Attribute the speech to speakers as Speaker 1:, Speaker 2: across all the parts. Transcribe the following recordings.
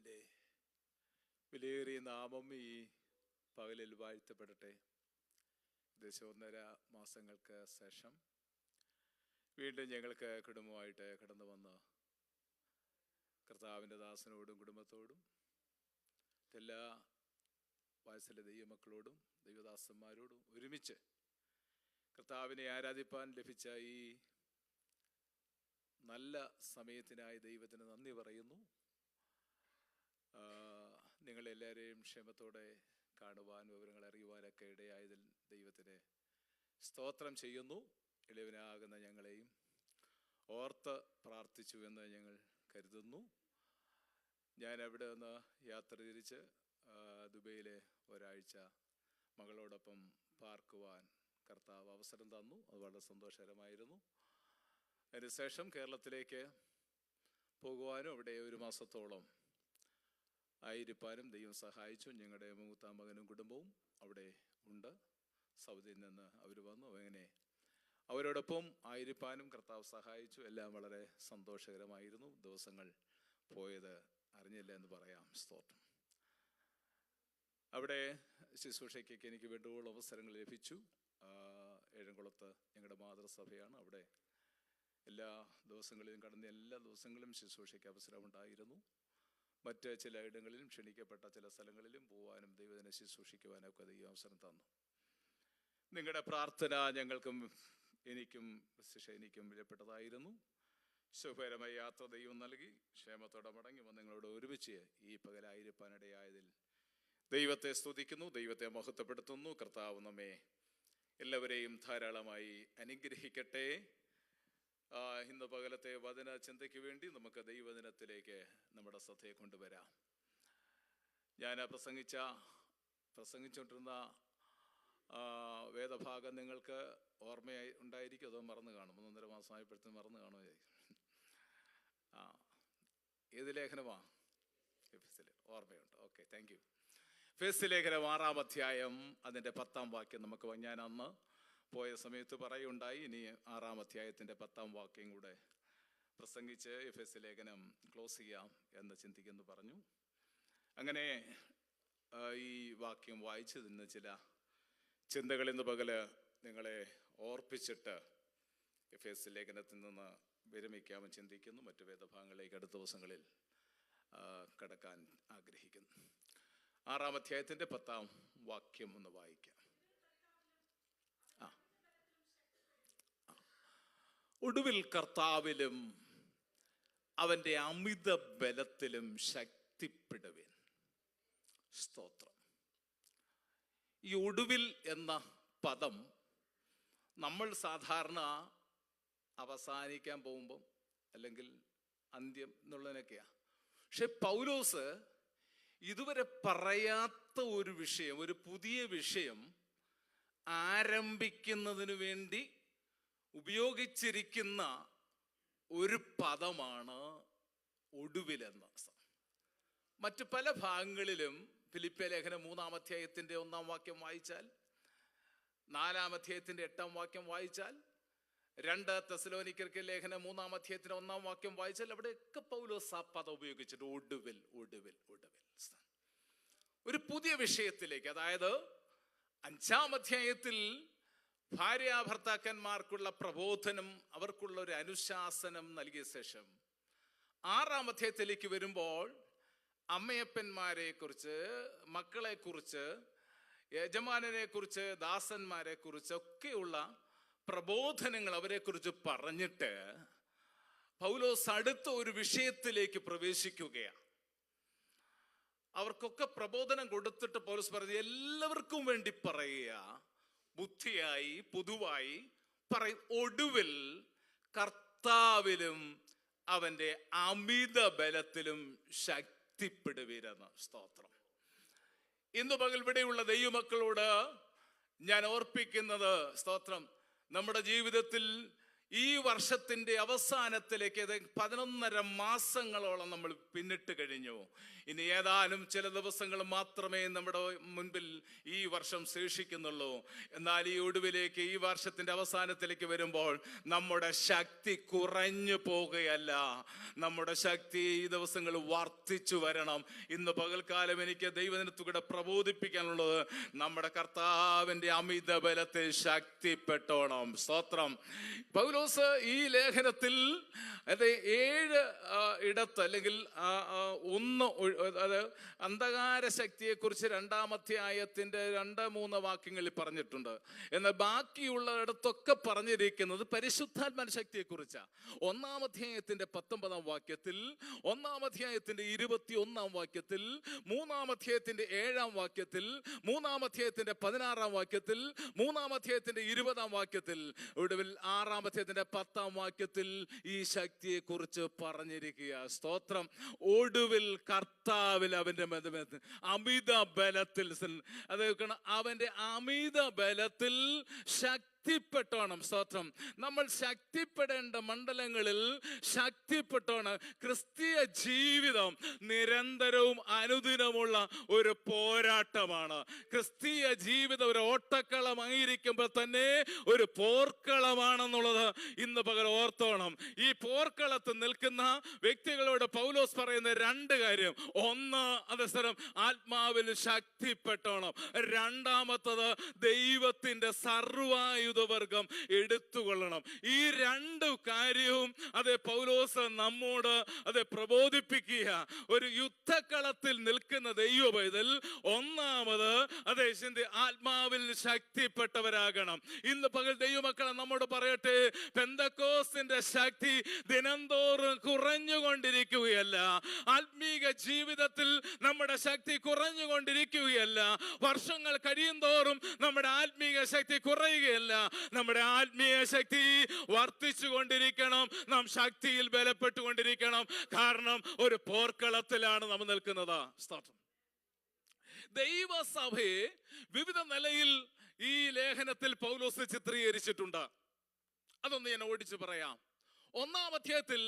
Speaker 1: കർത്താവിൻ്റെ വിലയേറിയ നാമം ഈ പകലിൽ വാഴ്ത്തപ്പെടട്ടെ. ഏകദേശം 1.5 മാസങ്ങൾക്ക് ശേഷം വീണ്ടും ഞങ്ങൾക്ക് കുടുംബമായിട്ട് കടന്നു വന്ന് കർത്താവിൻ്റെ ദാസനോടും കുടുംബത്തോടും എല്ലാ വാത്സല്യ ദൈവമക്കളോടും ദൈവദാസന്മാരോടും ഒരുമിച്ച് കർത്താവിനെ ആരാധിപ്പാൻ ലഭിച്ച ഈ നല്ല സമയത്തിനായി ദൈവത്തിന് നന്ദി പറയുന്നു. നിങ്ങളെല്ലാവരെയും ക്ഷേമത്തോടെ കാണുവാൻ, വിവരങ്ങൾ അറിയുവാനൊക്കെ ഇടയായതിൽ ദൈവത്തിന് സ്തോത്രം ചെയ്യുന്നു. ഇളവനാകുന്ന ഞങ്ങളെയും ഓർത്ത് പ്രാർത്ഥിച്ചു എന്ന് ഞങ്ങൾ കരുതുന്നു. ഞാൻ അവിടെ നിന്ന് യാത്ര തിരിച്ച് ദുബൈയിലെ ഒരാഴ്ച മകളോടൊപ്പം പാർക്കുവാൻ കർത്താവ് അവസരം തന്നു. അത് വളരെ സന്തോഷകരമായിരുന്നു. അതിനുശേഷം കേരളത്തിലേക്ക് പോകുവാനും അവിടെ 1 മാസത്തോളം ആയിരിക്കാനും ദൈവം സഹായിച്ചു. ഞങ്ങളുടെ മൂത്ത മകനും കുടുംബവും അവിടെ ഉണ്ട്. സൗദിയിൽ നിന്ന് അവർ വന്നു. അങ്ങനെ അവരോടൊപ്പം ആയിരിക്കാനും കർത്താവ് സഹായിച്ചു. എല്ലാം വളരെ സന്തോഷകരമായിരുന്നു. ദിവസങ്ങൾ പോയത് അറിഞ്ഞില്ല എന്ന് പറയാം. സ്തോത്രം. അവിടെ ശുശ്രൂഷയ്ക്കൊക്കെ എനിക്ക് വേണ്ടുവോളം അവസരങ്ങൾ ലഭിച്ചു. ഏഴംകുളത്ത് ഞങ്ങളുടെ മാതൃസഭയാണ്. അവിടെ എല്ലാ ദിവസങ്ങളിലും കടന്ന എല്ലാ ദിവസങ്ങളിലും ശുശ്രൂഷയ്ക്ക് അവസരമുണ്ടായിരുന്നു. മറ്റ് ചില ഇടങ്ങളിലും ക്ഷണിക്കപ്പെട്ട ചില സ്ഥലങ്ങളിലും പോകാനും ദൈവത്തിനെ ശുശ്രൂഷിക്കുവാനൊക്കെ ദൈവം അവസരം തന്നു. നിങ്ങളുടെ പ്രാർത്ഥന ഞങ്ങൾക്കും എനിക്കും വിലപ്പെട്ടതായിരുന്നു. ശുഭകരമായ യാത്ര ദൈവം നൽകി ക്ഷേമത്തോടെ മടങ്ങി വന്ന് നിങ്ങളോട് ഒരുമിച്ച് ഈ പകലായിരിക്കാനിടയായതിൽ ദൈവത്തെ സ്തുതിക്കുന്നു, ദൈവത്തെ മഹത്വപ്പെടുത്തുന്നു. കർത്താവ് നമ്മെ എല്ലാവരെയും ധാരാളമായി അനുഗ്രഹിക്കട്ടെ. ഇന്ന് പകലത്തെ വചന ചിന്തയ്ക്ക് വേണ്ടി നമുക്ക് ദൈവദിനത്തിലേക്ക് നമ്മുടെ ശ്രദ്ധയെ കൊണ്ടുവരാം. ഞാൻ പ്രസംഗിച്ചുകൊണ്ടിരുന്ന വേദഭാഗം നിങ്ങൾക്ക് ഓർമ്മയായി ഉണ്ടായിരിക്കും, അതോ മറന്നു കാണും? 1.5 മാസമായപ്പോഴത്തേന് മറന്നു കാണുമോ? ഏത് ലേഖനമാ? എഫെസ്യർ. ഓർമ്മയുണ്ട്. Okay, thank you. എഫെസ്യർ ലേഖനം 6-ാം അധ്യായം അതിൻ്റെ 10-ാം വാക്യം നമുക്ക് ഞാൻ അന്ന് പോയ സമയത്ത് പറയുണ്ടായി. ഇനി 6-ാം അധ്യായത്തിൻ്റെ 10-ാം വാക്യം കൂടെ പ്രസംഗിച്ച് എഫെസ്യർ ലേഖനം ക്ലോസ് ചെയ്യാം എന്ന് ചിന്തിക്കുന്നു പറഞ്ഞു. അങ്ങനെ ഈ വാക്യം വായിച്ച് നിന്ന് ചില ചിന്തകൾ ഇന്ന് പകല് നിങ്ങളെ ഓർപ്പിച്ചിട്ട് എഫെസ്യർ ലേഖനത്തിൽ നിന്ന് വിരമിക്കാമെന്ന് ചിന്തിക്കുന്നു. മറ്റു വേദഭാഗങ്ങളിലേക്ക് അടുത്ത ദിവസങ്ങളിൽ കടക്കാൻ ആഗ്രഹിക്കുന്നു. 6-ാം അധ്യായത്തിൻ്റെ 10-ാം വാക്യം ഒന്ന് വായിക്കാം. ഒടുവിൽ കർത്താവിലും അവൻ്റെ അമിത ബലത്തിലും ശക്തിപ്പെടുവിൻ. സ്തോത്രം. ഈ ഒടുവിൽ എന്ന പദം നമ്മൾ സാധാരണ അവസാനിക്കാൻ പോകുമ്പം അല്ലെങ്കിൽ അന്ത്യം എന്നുള്ളതിനൊക്കെയാണ്. പക്ഷെ പൗലോസ് ഇതുവരെ പറയാത്ത ഒരു വിഷയം, ഒരു പുതിയ വിഷയം ആരംഭിക്കുന്നതിന് വേണ്ടി ഉപയോഗിച്ചിരിക്കുന്ന ഒരു പദമാണ് ഒടുവിലെന്ന. മറ്റു പല ഭാഗങ്ങളിലും ഫിലിപ്പിയ ലേഖനം 3-ാം അധ്യായത്തിൻ്റെ 1-ാം വാക്യം വായിച്ചാൽ, 4-ാം അധ്യായത്തിൻ്റെ 8-ാം വാക്യം വായിച്ചാൽ, 2 തെസ്സലോനിക്കർക്ക് ലേഖനം 3-ാം അധ്യായത്തിൻ്റെ 1-ാം വാക്യം വായിച്ചാൽ അവിടെയൊക്കെ പൗലോസ് ആ പദം ഉപയോഗിച്ചിട്ട് ഒടുവിൽ ഒടുവിൽ ഒടുവിൽ. ഒരു പുതിയ വിഷയത്തിലേക്ക്, അതായത് 5-ാം അധ്യായത്തിൽ ഭാര്യാഭർത്താക്കന്മാർക്കുള്ള പ്രബോധനം, അവർക്കുള്ള ഒരു അനുശാസനം നൽകിയ ശേഷം 6-ാം അധ്യായത്തിലേക്ക് വരുമ്പോൾ അമ്മയപ്പന്മാരെ കുറിച്ച്, മക്കളെ കുറിച്ച്, യജമാനനെ കുറിച്ച്, ദാസന്മാരെ കുറിച്ച് ഒക്കെയുള്ള പ്രബോധനങ്ങൾ അവരെക്കുറിച്ച് പറഞ്ഞിട്ട് പൗലോസ് അടുത്ത ഒരു വിഷയത്തിലേക്ക് പ്രവേശിക്കുകയാണ്. അവർക്കൊക്കെ പ്രബോധനം കൊടുത്തിട്ട് പൗലോസ് പറഞ്ഞു, എല്ലാവർക്കും വേണ്ടി പറയുക, ബുദ്ധിയായി പൊതുവായി പറയും, ഒടുവിൽ കർത്താവിലും അവൻ്റെ അമിത ബലത്തിലും ശക്തിപ്പെടുവീരെന്ന്. സ്തോത്രം. ഇന്ന് പകൽ ഇവിടെയുള്ള ദൈവമക്കളോട് ഞാൻ ഓർപ്പിക്കുന്നത്, സ്തോത്രം, നമ്മുടെ ജീവിതത്തിൽ ഈ വർഷത്തിൻ്റെ അവസാനത്തിലേക്ക് 11.5 മാസങ്ങളോളം നമ്മൾ പിന്നിട്ട് കഴിഞ്ഞു. ഇനി ഏതാനും ചില ദിവസങ്ങൾ മാത്രമേ നമ്മുടെ മുൻപിൽ ഈ വർഷം ശേഷിക്കുന്നുള്ളൂ. എന്നാൽ ഈ ഒടുവിലേക്ക്, ഈ വർഷത്തിൻ്റെ അവസാനത്തിലേക്ക് വരുമ്പോൾ നമ്മുടെ ശക്തി കുറഞ്ഞു പോകുകയല്ല, നമ്മുടെ ശക്തി ഈ ദിവസങ്ങൾ വർദ്ധിച്ചു വരണം. ഇന്ന് പകൽക്കാലം എനിക്ക് ദൈവജനത്തോടെ പ്രബോധിപ്പിക്കാനുള്ളത്, നമ്മുടെ കർത്താവിൻ്റെ അമിത ബലത്തിൽ ശക്തിപ്പെട്ടോണം. സ്തോത്രം. പൗലോസ് ഈ ലേഖനത്തിൽ 7 ഇടത്ത്, അല്ലെങ്കിൽ അത് അന്ധകാര ശക്തിയെക്കുറിച്ച് 2-ാം അധ്യായത്തിന്റെ 2-3 വാക്യങ്ങളിൽ പറഞ്ഞിട്ടുണ്ട്. എന്നാൽ ബാക്കിയുള്ള ഇടത്തൊക്കെ പറഞ്ഞിരിക്കുന്നത് പരിശുദ്ധാത്മാ ശക്തിയെക്കുറിച്ചാണ്. 1-ാം അധ്യായത്തിന്റെ 19-ാം വാക്യത്തിൽ, 1-ാം അധ്യായത്തിന്റെ 21-ാം വാക്യത്തിൽ, 3-ാം അധ്യായത്തിന്റെ 7-ാം വാക്യത്തിൽ, 3-ാം അധ്യായത്തിന്റെ 16-ാം വാക്യത്തിൽ, 3-ാം അധ്യായത്തിന്റെ 20-ാം വാക്യത്തിൽ, ഒടുവിൽ 6-ാം അധ്യായത്തിന്റെ 10-ാം വാക്യത്തിൽ ഈ ശക്തിയെ കുറിച്ച് പറഞ്ഞിരിക്കുക. സ്തോത്രം. ഒടുവിൽ കർത്താവിൽ അവന്റെ അമിത ബലത്തിൽ, അത് അവന്റെ അമിത ബലത്തിൽ ശക്തിപ്പെട്ടോണം. സ്തോത്രം. നമ്മൾ ശക്തിപ്പെടേണ്ട മണ്ഡലങ്ങളിൽ ശക്തിപ്പെട്ടോണം. ക്രിസ്തീയ ജീവിതം നിരന്തരവും അനുദിനമുള്ള ഒരു പോരാട്ടമാണ്. ക്രിസ്തീയ ജീവിതം ഒരു ഓട്ടക്കളമായിരിക്കുമ്പോൾ തന്നെ ഒരു പോർക്കളമാണെന്നുള്ളത് ഇന്ന് പകൽ ഓർത്തോണം. ഈ പോർക്കളത്തിൽ നിൽക്കുന്ന വ്യക്തികളോട് പൗലോസ് പറയുന്ന 2 കാര്യം. ഒന്ന്, അതേസരം ആത്മാവിൽ ശക്തിപ്പെട്ടോണം. രണ്ടാമത്തത്, ദൈവത്തിന്റെ സർവായുധവർഗം എടുത്തുകൊള്ളണം. ഈ 2 കാര്യവും പൗലോസ് നമ്മോട് പ്രബോധിപ്പിക്കുക. ഒരു യുദ്ധക്കളത്തിൽ നിൽക്കുന്ന ദൈവപൈതൽ ഒന്നാമത് ആത്മാവിൽ ശക്തിപ്പെട്ടവരാകണം. ഇന്ന് പകൽ ദൈവമക്കളെ നമ്മോട് പറയട്ടെ, പെന്തക്കോസ്തിന്റെ ശക്തി ദിനംതോറും കുറഞ്ഞുകൊണ്ടിരിക്കുകയല്ല. ആത്മീക ജീവിതത്തിൽ നമ്മുടെ ശക്തി കുറഞ്ഞുകൊണ്ടിരിക്കുകയല്ല. വർഷങ്ങൾ കഴിയും തോറും നമ്മുടെ ആത്മീക ശക്തി കുറയുകയല്ല, നമ്മുടെ ആത്മീയ ശക്തി വർദ്ധിച്ചു കൊണ്ടിരിക്കണം. നാം ശക്തിയിൽ ബലപ്പെട്ടുകൊണ്ടിരിക്കണം. കാരണം ഒരു പോർക്കളത്തിലാണ് നാം നിൽക്കുന്നത്. ദൈവസഭയെ വിവിധ നിലയിൽ ഈ ലേഖനത്തിൽ പൗലോസ് ചിത്രീകരിച്ചിട്ടുണ്ട്. അതൊന്ന് ഞാൻ ഓടിച്ചു പറയാം. 1-ാം അധ്യായത്തിൽ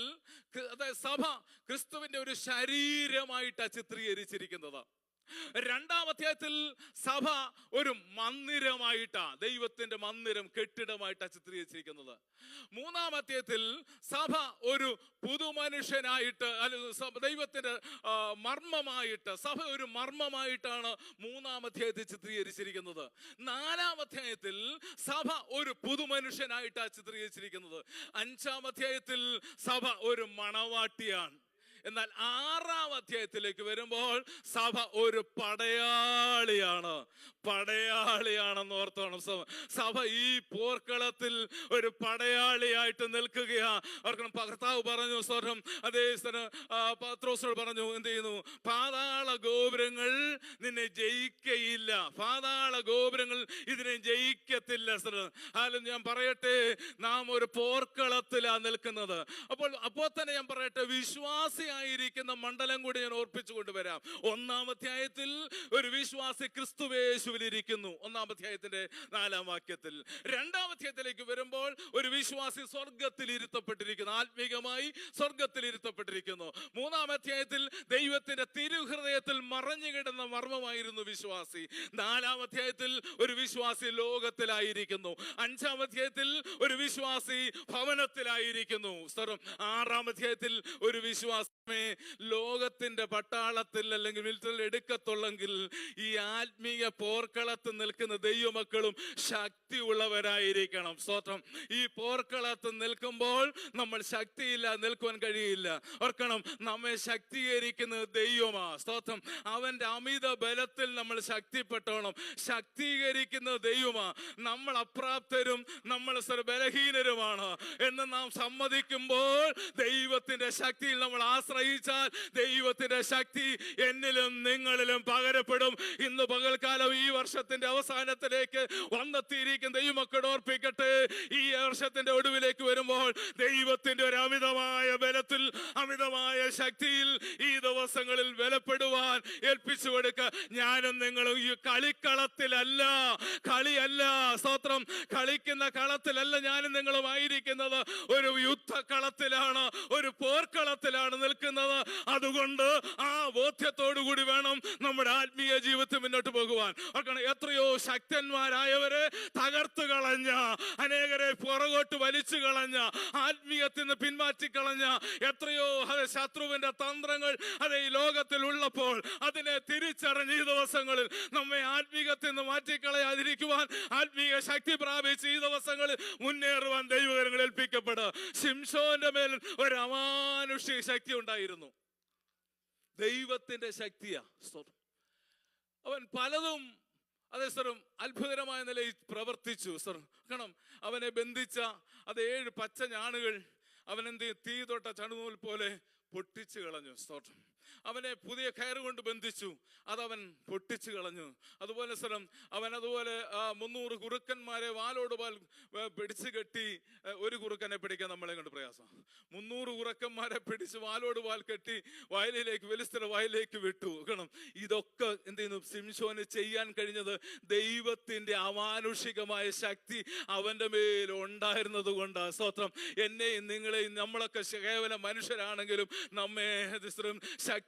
Speaker 1: സഭ ക്രിസ്തുവിന്റെ ഒരു ശരീരമായിട്ടാണ് ചിത്രീകരിച്ചിരിക്കുന്നത്. 2-ാം അധ്യായത്തിൽ സഭ ഒരു മന്ദിരമായിട്ടാ, ദൈവത്തിന്റെ മന്ദിരം, കെട്ടിടമായിട്ടാണ് ചിത്രീകരിച്ചിരിക്കുന്നത്. 3-ാം അധ്യായത്തിൽ സഭ ഒരു പുതുമനുഷ്യനായിട്ട്, ദൈവത്തിന്റെ മർമ്മമായിട്ട്, സഭ ഒരു മർമ്മമായിട്ടാണ് 3-ാം അധ്യായത്തിൽ ചിത്രീകരിച്ചിരിക്കുന്നത്. 4-ാം അധ്യായത്തിൽ സഭ ഒരു പുതുമനുഷ്യനായിട്ടാണ് ചിത്രീകരിച്ചിരിക്കുന്നത്. 5-ാം അധ്യായത്തിൽ സഭ ഒരു മണവാട്ടിയാണ്. എന്നാൽ 6-ാം അധ്യായത്തിലേക്ക് വരുമ്പോൾ സഭ ഒരു പടയാളിയാണെന്ന് ഓർത്തോണം. സഭ ഈ പോർക്കളത്തിൽ ഒരു പടയാളിയായിട്ട് നിൽക്കുകയാ. ഓർക്കണം, കർത്താവ് പറഞ്ഞു, സ്വരം അതേ പത്രോസോട് പറഞ്ഞു, എന്ത് ചെയ്യുന്നു? പാതാള ഗോപുരങ്ങൾ നിന്നെ ജയിക്കയില്ല, പാതാള ഗോപുരങ്ങൾ ഇതിനെ ജയിക്കത്തില്ല. ആലും ഞാൻ പറയട്ടെ, നാം ഒരു പോർക്കളത്തിലാണ് നിൽക്കുന്നത്. അപ്പോൾ തന്നെ ഞാൻ പറയട്ടെ, വിശ്വാസിയായിരിക്കുന്ന മണ്ഡലം കൂടി ഞാൻ ഓർപ്പിച്ചു കൊണ്ടുവരാം. 1-ാം അധ്യായത്തിൽ ഒരു വിശ്വാസി ക്രിസ്തുവേശുവിലിരിക്കുന്നു, 1-ാം അധ്യായത്തിന്റെ 4-ാം വാക്യത്തിൽ. 2-ാം അധ്യായത്തിലേക്ക് വരുമ്പോൾ ഒരു വിശ്വാസി സ്വർഗത്തിൽ ഇരുത്തപ്പെട്ടിരിക്കുന്നു, ആത്മീകമായി സ്വർഗത്തിൽ ഇരുത്തപ്പെട്ടിരിക്കുന്നു. 3-ാം അധ്യായത്തിൽ ദൈവത്തിന്റെ തിരുഹൃദയത്തിൽ മറഞ്ഞു കിടന്ന മർമ്മമായിരുന്നു വിശ്വാസി. 4-ാം അധ്യായത്തിൽ ഒരു വിശ്വാസി ലോകത്തിലായിരിക്കുന്നു. 5-ാം അധ്യായത്തിൽ ഒരു വിശ്വാസി ഭവനത്തിലായിരിക്കുന്നു. 6-ാം അധ്യായത്തിൽ ഒരു വിശ്വാസമേ ലോകത്തിന്റെ പട്ടാളത്തിൽ അല്ലെങ്കിൽ മിലിറ്ററിൽ എടുക്കത്തുള്ളെങ്കിൽ ഈ ആത്മീയ പോർക്കളത്തിൽ നിൽക്കുന്ന ദൈവമക്കളും ശക്തി ഉള്ളവരായിരിക്കണം. സ്തോത്രം. ഈ പോർക്കളത്തിൽ നിൽക്കുമ്പോൾ നമ്മൾ ശക്തിയില്ലാതെ നിൽക്കുവാൻ കഴിയില്ല. ഓർക്കണം, നമ്മെ ശക്തീകരിക്കുന്നത് ദൈവമാ. സ്തോത്രം. അവന്റെ അമിത ബലത്തിൽ നമ്മൾ ശക്തിപ്പെട്ടോണം. ശക്തീകരിക്കുന്നത് ദൈവമാ. നമ്മൾ അപ്രാപ്തരും നമ്മൾ ബലഹീനരുമാണ് എന്ന് നാം സമ്മതിക്കുമ്പോൾ ദൈവത്തിന്റെ ശക്തിയിൽ നമ്മൾ ആശ്രയിക്കും. അറിയിച്ചാൽ ദൈവത്തിന്റെ ശക്തി എന്നിലും നിങ്ങളിലും പകരപ്പെടും. ഇന്ന് പകൽക്കാലം ഈ വർഷത്തിന്റെ അവസാനത്തിലേക്ക് വന്നെത്തിയിരിക്കുന്ന ദൈവമക്കളോട് ഓർപ്പിക്കട്ടെ, ഈ വർഷത്തിന്റെ ഒടുവിലേക്ക് വരുമ്പോൾ ദൈവത്തിന്റെ ഒരു അമിതമായ ബലത്തിൽ, അമിതമായ ശക്തിയിൽ ഈ ദിവസങ്ങളിൽ ബലപ്പെടുവാൻ ഏൽപ്പിച്ചു കൊടുക്കുക. ഞാനും നിങ്ങളും ഈ കളിക്കളത്തിലല്ല, കളിയല്ല, സ്തോത്രം, കളിക്കുന്ന കളത്തിലല്ല ഞാനും നിങ്ങളും ആയിരിക്കുന്നത്. ഒരു യുദ്ധക്കളത്തിലാണ്, ഒരു പോർക്കളത്തിലാണ് നിൽക്കുന്നത്. അതുകൊണ്ട് ആ ബോധ്യത്തോടു കൂടി വേണം നമ്മുടെ ആത്മീയ ജീവിതത്തിൽ മുന്നോട്ട് പോകുവാൻ. എത്രയോ ശക്തന്മാരായവരെ തകർത്തു കളഞ്ഞ, അനേകരെ പുറകോട്ട് വലിച്ചു കളഞ്ഞ, ആത്മീയത്തിൽ നിന്ന് പിന്മാറ്റിക്കളഞ്ഞ എത്രയോ ശത്രുവിന്റെ തന്ത്രങ്ങൾ ഈ ലോകത്തിൽ ഉള്ളപ്പോൾ അതിനെ തിരിച്ചറിഞ്ഞ ഈ ദിവസങ്ങളിൽ നമ്മെ ആത്മീയത്തിൽ നിന്ന് മാറ്റിക്കളയാതിരിക്കുവാൻ, ആത്മീയ ശക്തി പ്രാപിച്ച് ഈ ദിവസങ്ങളിൽ മുന്നേറുവാൻ ദൈവകരങ്ങൾ ഏൽപ്പിക്കപ്പെടുക. ശിംശോന്റെ മേൽ ഒരു അമാനുഷിക ശക്തി ഉണ്ടായിരുന്നു. ദൈവത്തിന്റെ ശക്തിയാ. അവൻ പലതും അതേസരം അത്ഭുതകരമായ നിലയിൽ പ്രവർത്തിച്ചു. കാരണം അവനെ ബന്ധിച്ച 7 പച്ച ഞാണുകൾ അവനെന്ത് തീ തൊട്ട ചണുനൂൽ പോലെ പൊട്ടിച്ചു കളഞ്ഞു. സ്തോത്രം. അവനെ പുതിയ കയറുകൊണ്ട് ബന്ധിച്ചു, അതവൻ പൊട്ടിച്ചു കളഞ്ഞു. അതുപോലെ അവൻ അതുപോലെ 300 കുറുക്കന്മാരെ വാലോട് വാൽ പിടിച്ചു കെട്ടി. ഒരു കുറുക്കനെ പിടിക്കാൻ നമ്മളെ കൊണ്ട് പ്രയാസം. 300 കുറുക്കന്മാരെ പിടിച്ച് വാലോട് വാൽ കെട്ടി വയലിലേക്ക്, ഫെലിസ്ത്യരുടെ വയലിലേക്ക് വിട്ടു. കാരണം ഇതൊക്കെ എന്ത് ചെയ്യുന്നു? ശിംശോന് ചെയ്യാൻ കഴിഞ്ഞത് ദൈവത്തിന്റെ അമാനുഷികമായ ശക്തി അവന്റെ മേൽ ഉണ്ടായിരുന്നത് കൊണ്ടാണ്. സ്തോത്രം. എന്നെയും നിങ്ങളെയും, നമ്മളൊക്കെ കേവലം മനുഷ്യരാണെങ്കിലും നമ്മെ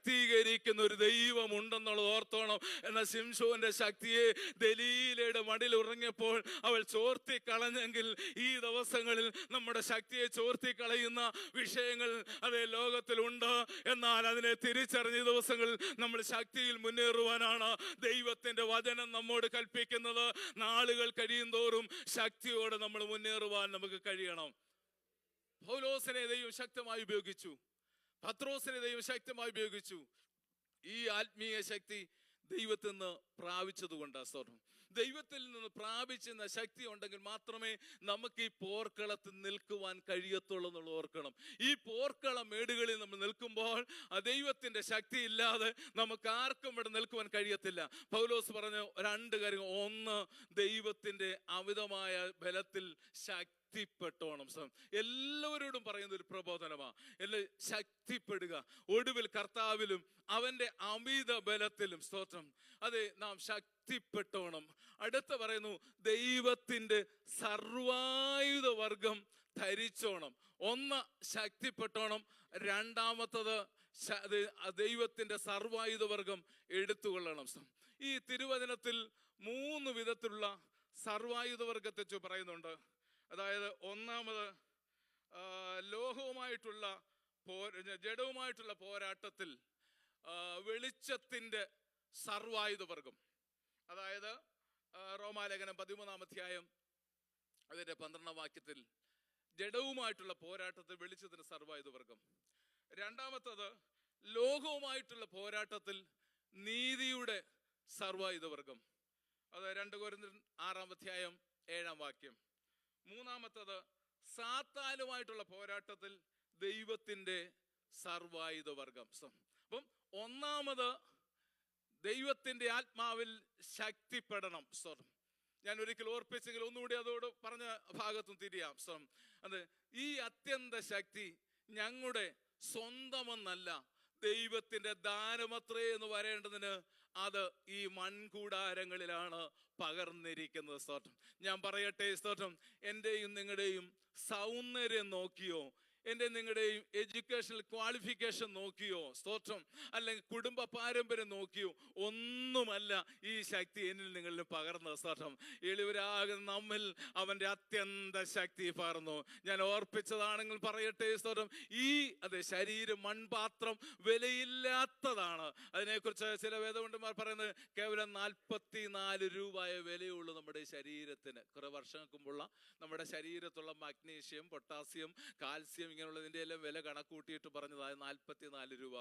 Speaker 1: ശക്തീകരിക്കുന്ന ഒരു ദൈവം ഉണ്ടെന്നുള്ളത് ഓർത്തോണം. എന്നാൽ ശിംശോന്റെ ശക്തിയെ ദലീലയുടെ മടിയിൽ ഉറങ്ങിയപ്പോൾ അവൾ ചോർത്തി കളഞ്ഞെങ്കിൽ ഈ ദിവസങ്ങളിൽ നമ്മുടെ ശക്തിയെ ചോർത്തി കളയുന്ന വിഷയങ്ങൾ ലോകത്തിലുണ്ട്. എന്നാൽ അതിനെ തിരിച്ചറിഞ്ഞ ദിവസങ്ങളിൽ നമ്മൾ ശക്തിയിൽ മുന്നേറുവാനാണ് ദൈവത്തിന്റെ വചനം നമ്മോട് കൽപ്പിക്കുന്നത്. നാളുകൾ കഴിയും തോറും ശക്തിയോടെ നമ്മൾ മുന്നേറുവാൻ നമുക്ക് കഴിയണം. പൗലോസിനെ ദൈവം ശക്തമായി ഉപയോഗിച്ചു, പത്രോസിനെ ദൈവം ശക്തമായി ഉപയോഗിച്ചു. ഈ ആത്മീയ ശക്തി ദൈവത്തിൽ നിന്ന് പ്രാപിച്ചത് കൊണ്ടാണ്. സ്തോത്രം. ദൈവത്തിൽ നിന്ന് പ്രാപിച്ചുന്ന ശക്തി ഉണ്ടെങ്കിൽ മാത്രമേ നമുക്ക് ഈ പോർക്കളത്തിൽ നിൽക്കുവാൻ കഴിയത്തുള്ളൂ എന്നുള്ളത് ഓർക്കണം. ഈ പോർക്കള മേടുകളിൽ നമ്മൾ നിൽക്കുമ്പോൾ ദൈവത്തിന്റെ ശക്തി ഇല്ലാതെ നമുക്ക് ആർക്കും ഇവിടെ നിൽക്കുവാൻ കഴിയത്തില്ല. പൗലോസ് പറഞ്ഞ 2 കാര്യങ്ങൾ. ഒന്ന്, ദൈവത്തിന്റെ അമിതമായ ബലത്തിൽ ശക്തിപ്പെട്ടോണം. എല്ലാവരോടും പറയുന്ന ഒരു പ്രബോധനമാണ്. എല്ലാം ശക്തിപ്പെടുക. ഒടുവിൽ കർത്താവിലും അവന്റെ അമിത ബലത്തിലും, സ്തോത്രം, അതെ, നാം ശക്തിപ്പെട്ടോണം. അടുത്ത പറയുന്നു, ദൈവത്തിന്റെ സർവായുധ വർഗം ധരിച്ചോണം. ഒന്ന്, ശക്തിപ്പെട്ടോണം. രണ്ടാമത്തത്, ദൈവത്തിന്റെ സർവായുധ വർഗം എടുത്തുകൊള്ളണം. ഈ തിരുവചനത്തിൽ 3 വിധത്തിലുള്ള സർവായുധ വർഗത്തെ പറയുന്നുണ്ട്. അതായത് ഒന്നാമത്, ലോഹവുമായിട്ടുള്ള ജഡവുമായിട്ടുള്ള പോരാട്ടത്തിൽ വെളിച്ചത്തിന്റെ സർവായുധ വർഗം. അതായത് റോമാലേഖനം 13-ാം അധ്യായം അതിന്റെ 12-ാം വാക്യത്തിൽ ജഡവുമായിട്ടുള്ള പോരാട്ടത്തിൽ വെളിച്ചത്തിന്റെ സർവായുധ വർഗം. രണ്ടാമത്തത്, ലോകവുമായിട്ടുള്ള പോരാട്ടത്തിൽ നീതിയുടെ സർവായുധ വർഗം. അത് 2 കൊരിന്ത്യർ 6-ാം അധ്യായം 7-ാം വാക്യം. മൂന്നാമത്തത്, സാത്താനുമായിട്ടുള്ള പോരാട്ടത്തിൽ ദൈവത്തിന്റെ സർവായുധ വർഗം. അപ്പം ഒന്നാമത്, ദൈവത്തിന്റെ ആത്മാവിൽ ശക്തിപ്പെടണം. ഞാൻ ഒരിക്കൽ ഓർപ്പിച്ചെങ്കിൽ ഒന്നുകൂടി അതോട് പറഞ്ഞ ഭാഗത്തും തിരിയാം. അത് ഈ അത്യന്ത ശക്തി ഞങ്ങളുടെ സ്വന്തമെന്നല്ല, ദൈവത്തിന്റെ ദാനമത്രേ എന്ന് വരേണ്ടതിന് അത് ഈ മൺകൂടാരങ്ങളിലാണ് പകർന്നിരിക്കുന്നത്. സ്തോത്രം. ഞാൻ പറയട്ടെ, സ്തോത്രം, എന്റെയും നിങ്ങളുടെയും സൗന്ദര്യം നോക്കിയോ, എൻ്റെ നിങ്ങളുടെയും എഡ്യൂക്കേഷണൽ ക്വാളിഫിക്കേഷൻ നോക്കിയോ, സ്തോത്രം, അല്ലെങ്കിൽ കുടുംബ പാരമ്പര്യം നോക്കിയോ, ഒന്നുമല്ല ഈ ശക്തി എന്നിൽ നിങ്ങളിൽ പകർന്നത്. സ്തോത്രം. എളിവരാകുന്ന നമ്മിൽ അവൻ്റെ അത്യന്ത ശക്തി പകർന്നു. ഞാൻ ഓർപ്പിച്ചതാണെങ്കിൽ പറയട്ടെ, സ്തോത്രം, ഈ ശരീരം മൺപാത്രം വിലയില്ലാത്തതാണ്. അതിനെക്കുറിച്ച് ചില വേദപണ്ഡിതന്മാർ പറയുന്നത് കേവലം 44 രൂപയെ വിലയുള്ളൂ നമ്മുടെ ശരീരത്തിന്. കുറെ വർഷങ്ങൾക്ക് മുമ്പുള്ള നമ്മുടെ ശരീരത്തുള്ള മഗ്നീഷ്യം, പൊട്ടാസ്യം, കാൽസ്യം ഇങ്ങനെയുള്ളതിൻ്റെ എല്ലാം വില കണക്ക് കൂട്ടിയിട്ട് പറഞ്ഞത് 44 രൂപ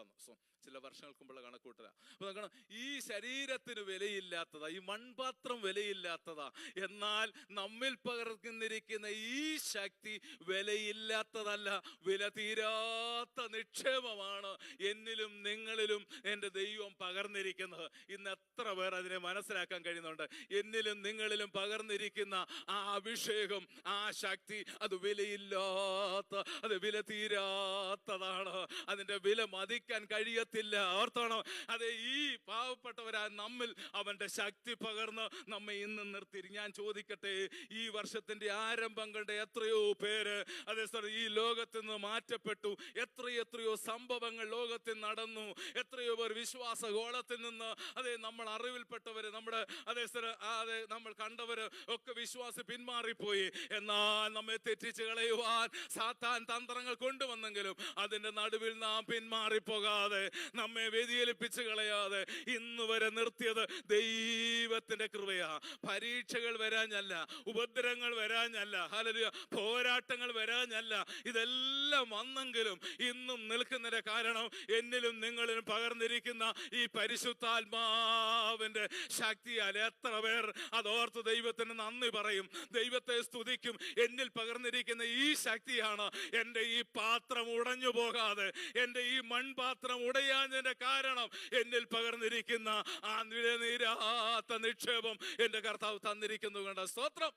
Speaker 1: ചില വർഷങ്ങൾക്ക് മുമ്പുള്ള കണക്ക് കൂട്ടുക. അപ്പൊ നോക്കണം, ഈ ശരീരത്തിന് വിലയില്ലാത്തതാ, ഈ മൺപാത്രം വിലയില്ലാത്തതാ. എന്നാൽ നമ്മിൽ പകർന്നിരിക്കുന്ന ഈ ശക്തി വിലയില്ലാത്തതല്ല, വില തീരാത്ത നിക്ഷേപമാണ് എന്നിലും നിങ്ങളിലും എൻ്റെ ദൈവം പകർന്നിരിക്കുന്നത്. ഇന്ന് എത്ര പേർ അതിനെ മനസ്സിലാക്കാൻ കഴിയുന്നുണ്ട്? എന്നിലും നിങ്ങളിലും പകർന്നിരിക്കുന്ന ആ അഭിഷേകം, ആ ശക്തി, അത് വിലയില്ലാത്ത, അത് വില തീരാത്തതാണ്. അതിന്റെ വില മതിക്കാൻ കഴിയത്തില്ല. ഓർത്തോണോ? അതെ, ഈ പാവപ്പെട്ടവരാ നമ്മിൽ അവന്റെ ശക്തി പകർന്ന് നമ്മെ ഇന്ന് നിർത്തി. ഞാൻ ചോദിക്കട്ടെ, ഈ വർഷത്തിന്റെ ആരംഭം കണ്ട് എത്രയോ പേര് അതേ സാർ ഈ ലോകത്ത് നിന്ന് മാറ്റപ്പെട്ടു. എത്രയോ സംഭവങ്ങൾ ലോകത്തിൽ നടന്നു. എത്രയോ പേർ വിശ്വാസഗോളത്തിൽ നിന്ന് അതെ നമ്മൾ അറിവിൽപ്പെട്ടവര്, നമ്മുടെ അതേ സാർ അതെ നമ്മൾ കണ്ടവര് ഒക്കെ വിശ്വാസം പിന്മാറിപ്പോയി. എന്നാൽ നമ്മെ തെറ്റിച്ച് കളയുവാൻ സാത്താൻ തന്ത്രങ്ങൾ കൊണ്ടുവന്നെങ്കിലും അതിന്റെ നടുവിൽ നാം പിന്മാറിപ്പോകാതെ, നമ്മെ വ്യതിചലിപ്പിച്ച് കളയാതെ ഇന്ന് വരെ നിർത്തിയത് ദൈവത്തിന്റെ കൃപയാ. പരീക്ഷകൾ വരാഞ്ഞല്ല, ഉപദ്രവങ്ങൾ വരാഞ്ഞല്ല, ഹല്ലേലൂയ, പോരാട്ടങ്ങൾ വരാഞ്ഞല്ല, ഇതെല്ലാം വന്നെങ്കിലും ഇന്നും നിൽക്കുന്നതിന്റെ കാരണം എന്നിലും നിങ്ങളിലും പകർന്നിരിക്കുന്ന ഈ പരിശുദ്ധാത്മാവിന്റെ ശക്തിയാൽ. എത്ര പേർ അതോർത്ത് ദൈവത്തിന് നന്ദി പറയും, ദൈവത്തെ സ്തുതിക്കും. എന്നിൽ പകർന്നിരിക്കുന്ന ഈ ശക്തിയാണ് എൻ്റെ ഈ പാത്രം ഉടഞ്ഞു പോകാതെ, എൻ്റെ ഈ മൺപാത്രം ഉടയാഞ്ഞതിന്റെ കാരണം എന്നിൽ പകർന്നിരിക്കുന്ന ആ നിലനീരാത്ത നിക്ഷേപം എൻ്റെ കർത്താവ് തന്നിരിക്കുന്നു. കണ്ട സ്തോത്രം,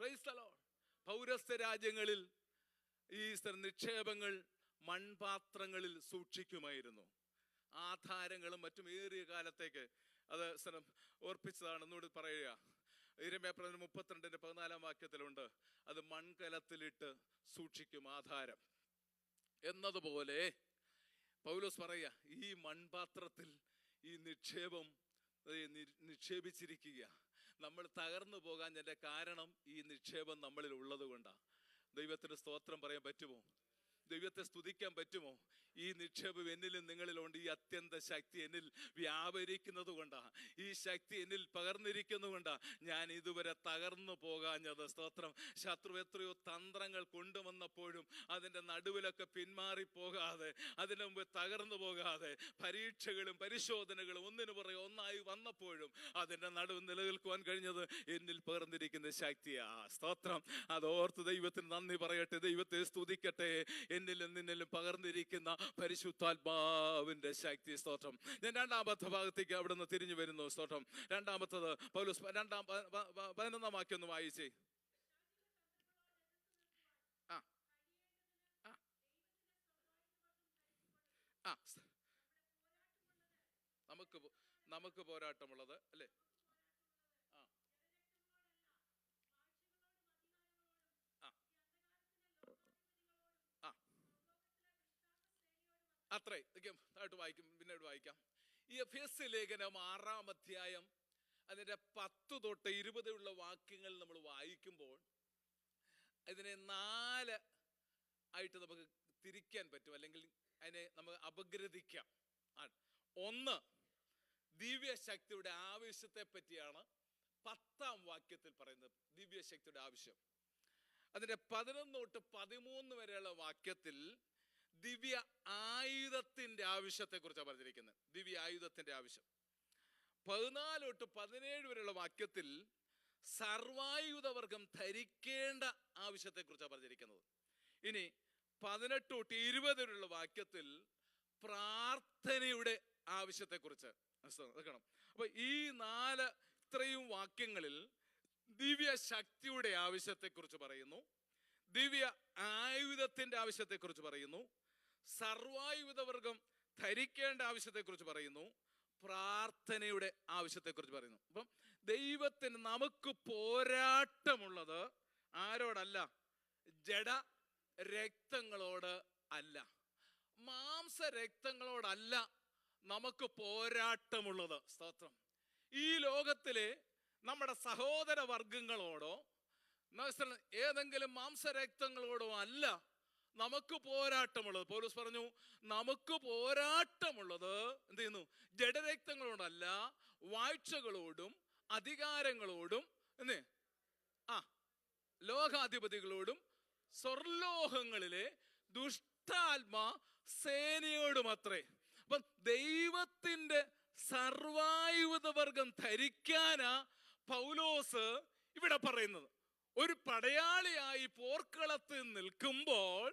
Speaker 1: പ്രൈസ് ദി ലോർഡ്. പൗരസ്ത്യ രാജ്യങ്ങളിൽ ഈ നിക്ഷേപങ്ങൾ മൺപാത്രങ്ങളിൽ സൂക്ഷിക്കുമായിരുന്നു. ആധാരങ്ങളും മറ്റും ഏറിയ കാലത്തേക്ക് അത് ഓർപ്പിച്ചതാണ്. എന്നോട് പറയുക, യിരെമ്യാ 32:14 വാക്യത്തിലുണ്ട്, അത് മൺകലത്തിലിട്ട് സൂക്ഷിക്കും ആധാരം എന്നതുപോലെ പൗലോസ് പറയുക, ഈ മൺപാത്രത്തിൽ ഈ നിക്ഷേപം നിക്ഷേപിച്ചിരിക്കുക. നമ്മൾ തകർന്നു പോകാൻ കാരണം ഈ നിക്ഷേപം നമ്മളിൽ ഉള്ളത് കൊണ്ടാണ്. ദൈവത്തിന് സ്തോത്രം പറയാൻ പറ്റുമോ? ദൈവത്തെ സ്തുതിക്കാൻ പറ്റുമോ? ഈ നിക്ഷേപം എന്നിലും നിങ്ങളിലുണ്ട്. ഈ അത്യന്ത ശക്തി എന്നിൽ വ്യാപരിക്കുന്നത് കൊണ്ടാണ്, ഈ ശക്തി എന്നിൽ പകർന്നിരിക്കുന്നത് കൊണ്ടാണ് ഞാൻ ഇതുവരെ തകർന്നു പോകാഞ്ഞത്. സ്തോത്രം. ശത്രു എത്രയോ തന്ത്രങ്ങൾ കൊണ്ടുവന്നപ്പോഴും അതിൻ്റെ നടുവിലൊക്കെ പിന്മാറിപ്പോകാതെ, അതിന് മുമ്പ് തകർന്നു പോകാതെ, പരീക്ഷകളും പരിശോധനകളും ഒന്നിനു പുറകെ ഒന്നായി വന്നപ്പോഴും അതിൻ്റെ നടുവ് നിലനിൽക്കുവാൻ കഴിഞ്ഞത് എന്നിൽ പകർന്നിരിക്കുന്ന ശക്തിയാ. സ്തോത്രം. അതോർത്ത് ദൈവത്തിന് നന്ദി പറയട്ടെ, ദൈവത്തെ സ്തുതിക്കട്ടെ. എന്നിലും നിന്നിലും പകർന്നിരിക്കുന്ന പരിശുദ്ധാത്മാവിന്റെ ശക്തി. സ്തോത്രം. ഞാൻ രണ്ടാമത്തെ ഭാഗത്തേക്ക് അവിടെ നിന്ന് തിരിഞ്ഞു വരുന്നു. സ്തോത്രം. രണ്ടാമത്തത് പൗലോസ് 11 വാക്യം ഒന്ന് വായിച്ചേ. നമുക്ക് പോരാട്ടമുള്ളത് അല്ലേ? അത്രേ താഴ്ത്ത് വായിക്കും, പിന്നീട് വായിക്കാം. ഈ എഫേസ്യ ലേഖനം 6-ാം അധ്യായം അതിൻ്റെ 10 തൊട്ട് 20 വാക്യങ്ങൾ നമ്മൾ വായിക്കുമ്പോൾ ഇതിനെ 4 ആയിട്ട് നമുക്ക് തിരിക്കാൻ പറ്റും, അല്ലെങ്കിൽ അതിനെ നമുക്ക് അപഗ്രഥിക്കാം. 1, ദിവ്യശക്തിയുടെ ആവശ്യത്തെ പറ്റിയാണ് 10-ാം വാക്യത്തിൽ പറയുന്നത്. ദിവ്യശക്തിയുടെ ആവശ്യം. അതിൻ്റെ 11 തൊട്ട് 13 വരെയുള്ള വാക്യത്തിൽ ദിവ്യ ആയുധത്തിന്റെ ആവശ്യത്തെ കുറിച്ചാണ് പറഞ്ഞിരിക്കുന്നത്. ദിവ്യ ആയുധത്തിന്റെ ആവശ്യം. 14 തൊട്ട് 17 വരെയുള്ള വാക്യത്തിൽ സർവായുധവർഗം ധരിക്കേണ്ട ആവശ്യത്തെ കുറിച്ചാണ് പറഞ്ഞിരിക്കുന്നത്. ഇനി 18 തൊട്ട് 20 വരെയുള്ള വാക്യത്തിൽ പ്രാർത്ഥനയുടെ ആവശ്യത്തെ കുറിച്ച് നോക്കണം. അപ്പൊ ഈ 4 ഇത്രയും വാക്യങ്ങളിൽ ദിവ്യ ശക്തിയുടെ ആവശ്യത്തെ കുറിച്ച് പറയുന്നു, ദിവ്യ ആയുധത്തിന്റെ ആവശ്യത്തെ കുറിച്ച് പറയുന്നു, സർവായുധവർഗം ധരിക്കേണ്ട ആവശ്യത്തെ കുറിച്ച് പറയുന്നു, പ്രാർത്ഥനയുടെ ആവശ്യത്തെ കുറിച്ച് പറയുന്നു. അപ്പം ദൈവത്തിന് നമുക്ക് പോരാട്ടമുള്ളത് ആരോടല്ല? ജഡ രക്തങ്ങളോട് അല്ല, മാംസരക്തങ്ങളോടല്ല നമുക്ക് പോരാട്ടമുള്ളത്. സ്തോത്രം. ഈ ലോകത്തിലെ നമ്മുടെ സഹോദര വർഗങ്ങളോടോ ഏതെങ്കിലും മാംസരക്തങ്ങളോടോ അല്ല നമുക്ക് പോരാട്ടമുള്ളത്. പൗലോസ് പറഞ്ഞു, നമുക്ക് പോരാട്ടമുള്ളത് എന്ത് ചെയ്യുന്നു? ജഡരക്തങ്ങളോടല്ല, വാഴ്ചകളോടും അധികാരങ്ങളോടും ലോകാധിപതികളോടും സ്വർലോകങ്ങളിലെ ദുഷ്ടാത്മാ സേനയോടുമത്രേ. അപ്പം ദൈവത്തിന്റെ സർവായുധവർഗം ധരിക്കാനാ പൗലോസ് ഇവിടെ പറയുന്നത്. ഒരു പടയാളിയായി പോർക്കളത്തിൽ നിൽക്കുമ്പോൾ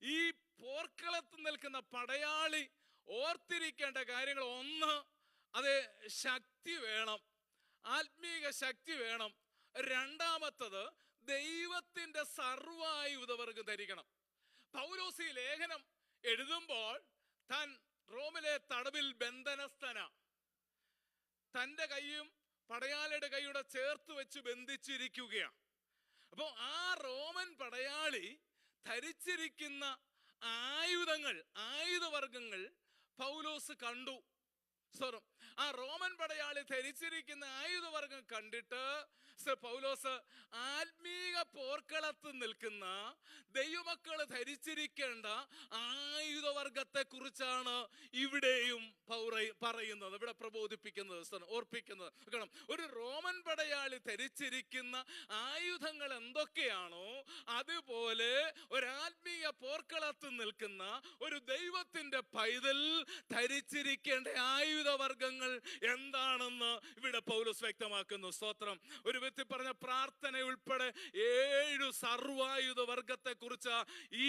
Speaker 1: ഈ പോർക്കളത്തിൽ നിൽക്കുന്ന പടയാളി ഓർത്തിരിക്കേണ്ട കാര്യങ്ങൾ: ഒന്ന്, അത് ശക്തി വേണം, ആത്മീക ശക്തി വേണം. രണ്ടാമത്തത്, ദൈവത്തിന്റെ സർവായുധവർഗം ധരിക്കണം. പൗലോസ് ഈ ലേഖനം എഴുതുമ്പോൾ താൻ റോമിലെ തടവിൽ ബന്ധനസ്ഥന, തൻ്റെ കൈയും പടയാളിയുടെ കൈയുടെ ചേർത്ത് വെച്ച് ബന്ധിച്ചിരിക്കുകയാണ്. അപ്പോൾ ആ റോമൻ പടയാളി ധരിച്ചിരിക്കുന്ന ആയുധവർഗങ്ങൾ പൗലോസ് കണ്ടു. ആ റോമൻ പടയാളി ധരിച്ചിരിക്കുന്ന ആയുധവർഗം കണ്ടിട്ട് പൗലോസ് ആത്മീക പോർക്കളത്തിൽ നിൽക്കുന്ന ദൈവമക്കള് ധരിച്ചിരിക്കേണ്ട ആയുധവർഗത്തെ കുറിച്ചാണ് ഇവിടെയും പറയുന്നത്, ഇവിടെ പ്രബോധിപ്പിക്കുന്നത്, ഓർപ്പിക്കുന്നത്. കാരണം ഒരു റോമൻ പടയാളി ധരിച്ചിരിക്കുന്ന ആയുധങ്ങൾ എന്തൊക്കെയാണോ അതുപോലെ ഒരാത്മീയ പോർക്കളത്തിൽ നിൽക്കുന്ന ഒരു ദൈവത്തിന്റെ പൈതൽ ധരിച്ചിരിക്കേണ്ട ആയുധവർഗങ്ങൾ എന്താണെന്ന് ഇവിടെ പൗലോസ് വ്യക്തമാക്കുന്നു. സ്തോത്രം. ഒരു വ്യക്തി പറഞ്ഞ പ്രാർത്ഥന ഉൾപ്പെടെ 7 സർവായുധ വർഗത്തെ കുറിച്ച് ഈ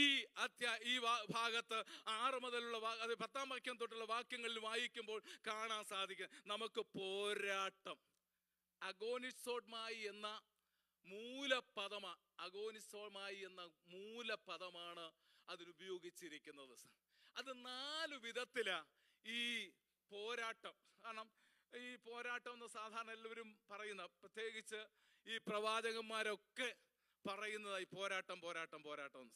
Speaker 1: ഭാഗത്ത് 6 മുതലുള്ള 10 വാക്യം തൊട്ടുള്ള വാക്യങ്ങളിൽ വായിക്കുമ്പോൾ കാണാൻ സാധിക്കും. നമുക്ക് പോരാട്ടം, അഗോനിസോഡ്മായി എന്ന മൂലപദമാണ് അതിനുപയോഗിച്ചിരിക്കുന്നത്. അത് 4 വിധത്തിലാ ഈ പോരാട്ടം. കാരണം ഈ പോരാട്ടം എന്ന് സാധാരണ എല്ലാവരും പറയുന്ന, പ്രത്യേകിച്ച് ഈ പ്രവാചകന്മാരൊക്കെ പറയുന്നതായി പോരാട്ടം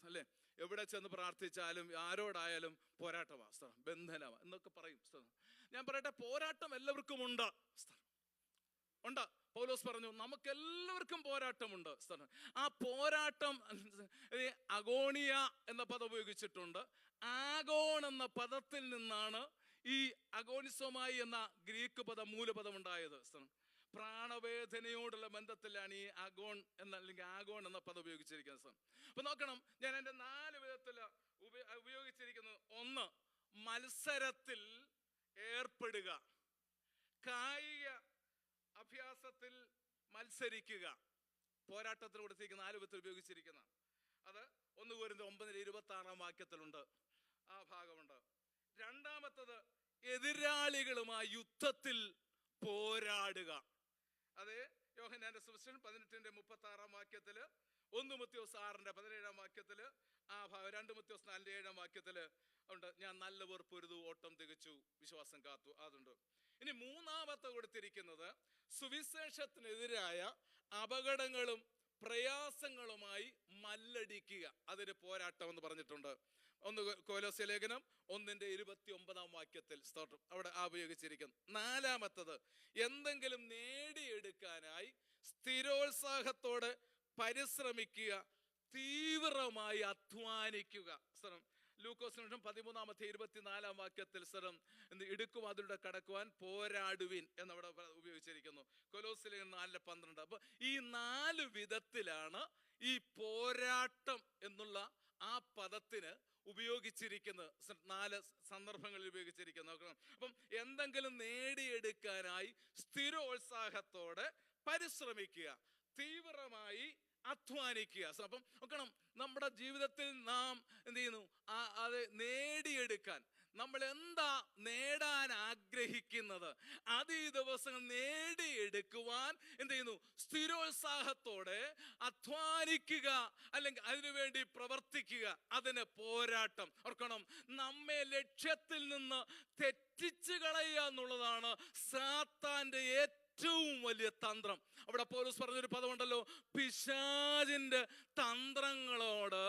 Speaker 1: അല്ലേ? എവിടെ ചെന്ന് പ്രാർത്ഥിച്ചാലും ആരോടായാലും പോരാട്ടമാണ്, ബന്ധനമാണ് എന്നൊക്കെ പറയും. ഞാൻ പറയട്ടെ, പോരാട്ടം എല്ലാവർക്കും ഉണ്ട്. പൗലോസ് പറഞ്ഞു നമുക്ക് എല്ലാവർക്കും പോരാട്ടമുണ്ട്. ആ പോരാട്ടം അഗോണിയ എന്ന പദം ഉപയോഗിച്ചിട്ടുണ്ട്. ആഗോൺ എന്ന പദത്തിൽ നിന്നാണ് ഈ അഗോണിസോമായി എന്ന ഗ്രീക്ക് പദം മൂലപദം ഉണ്ടായത്. പ്രാണവേദനയോടുള്ള ബന്ധത്തിലാണ് ഈ അഗോൺ അല്ലെങ്കിൽ ആഗോൺ എന്ന പദം ഉപയോഗിച്ചിരിക്കുന്നത്. അപ്പൊ നോക്കണം, ഞാൻ എൻ്റെ 4 വിധത്തിൽ ഉപയോഗിച്ചിരിക്കുന്നത്. 1, മത്സരത്തിൽ ഏർപ്പെടുക, കായിക അഭ്യാസത്തിൽ മത്സരിക്കുക. പോരാട്ടത്തിൽ കൊടുത്തിരിക്കുന്ന 4 വിധത്തിൽ ഉപയോഗിച്ചിരിക്കുന്ന അത് 1 കൊരിന്ത്യർ 9:26 വാക്യത്തിലുണ്ട്, ആ ഭാഗമുണ്ട്. രണ്ടാമത്തത്, എതിരാളികളുമായി യുദ്ധത്തിൽ പോരാടുക. അത് യോഹന്നാന്റെ സുവിശേഷം 18:36 വാക്യത്തില്, 1 തിമോഥെയോസ് 6:17 വാക്യത്തില്, ആ ഭാഗം 2 തിമോഥെയോസ് 4:7 വാക്യത്തില് ഉണ്ട്. ഞാൻ നല്ലവർ പൊരുതു, ഓട്ടം തികച്ചു, വിശ്വാസം കാത്തു. അതുണ്ട്. ഇനി മൂന്നാമത്തെ കൊടുത്തിരിക്കുന്നത് സുവിശേഷത്തിനെതിരായ അപകടങ്ങളും പ്രയാസങ്ങളുമായി മല്ലടിക്കുക. അതൊരു പോരാട്ടം എന്ന് പറഞ്ഞിട്ടുണ്ട്. 1 കൊലോസ്യ ലേഖനം 1:29 വാക്യത്തിൽ അവിടെ ഉപയോഗിച്ചിരിക്കുന്നു. നാലാമത്തത്, എന്തെങ്കിലും നേടിയെടുക്കാനായി സ്ഥിരോത്സാഹത്തോടെ പരിശ്രമിക്കുക, തീവ്രമായി അധ്വാനിക്കുക. ലൂക്കോസ് 13:24 വാക്യത്തിൽ ഇടുക്കും അതിലൂടെ കടക്കുവാൻ പോരാടുവിൻ എന്നവിടെ ഉപയോഗിച്ചിരിക്കുന്നു. കൊലോസ്യ ലേഖനം 4:12. അപ്പൊ ഈ 4 വിധത്തിലാണ് ഈ പോരാട്ടം എന്നുള്ള ആ പദത്തിന് ഉപയോഗിച്ചിരിക്കുന്നത്. 4 സന്ദർഭങ്ങളിൽ ഉപയോഗിച്ചിരിക്കുന്നത്. അപ്പം എന്തെങ്കിലും നേടിയെടുക്കാനായി സ്ഥിരോത്സാഹത്തോടെ പരിശ്രമിക്കുക, തീവ്രമായി അധ്വാനിക്കുക. അപ്പം നോക്കണം, നമ്മുടെ ജീവിതത്തിൽ നാം എന്ത് ചെയ്യുന്നു? അത് നേടിയെടുക്കാൻ നമ്മൾ എന്താ നേടാൻ ആഗ്രഹിക്കുന്നത് അത് ഈ ദിവസം നേടിയെടുക്കുവാൻ എന്ത് ചെയ്യുന്നു? സ്ഥിരോത്സാഹത്തോടെ അധ്വാനിക്കുക, അല്ലെങ്കിൽ അതിനുവേണ്ടി പ്രവർത്തിക്കുക. അതിന് പോരാട്ടം. ഓർക്കണം, നമ്മെ ലക്ഷ്യത്തിൽ നിന്ന് തെറ്റിച്ച് കളയുക എന്നുള്ളതാണ് സാത്താന്റെ ഏറ്റവും വലിയ തന്ത്രം. അവിടെ പൗലോസ് പറഞ്ഞൊരു പദമുണ്ടല്ലോ, പിശാചിന്റെ തന്ത്രങ്ങളോട്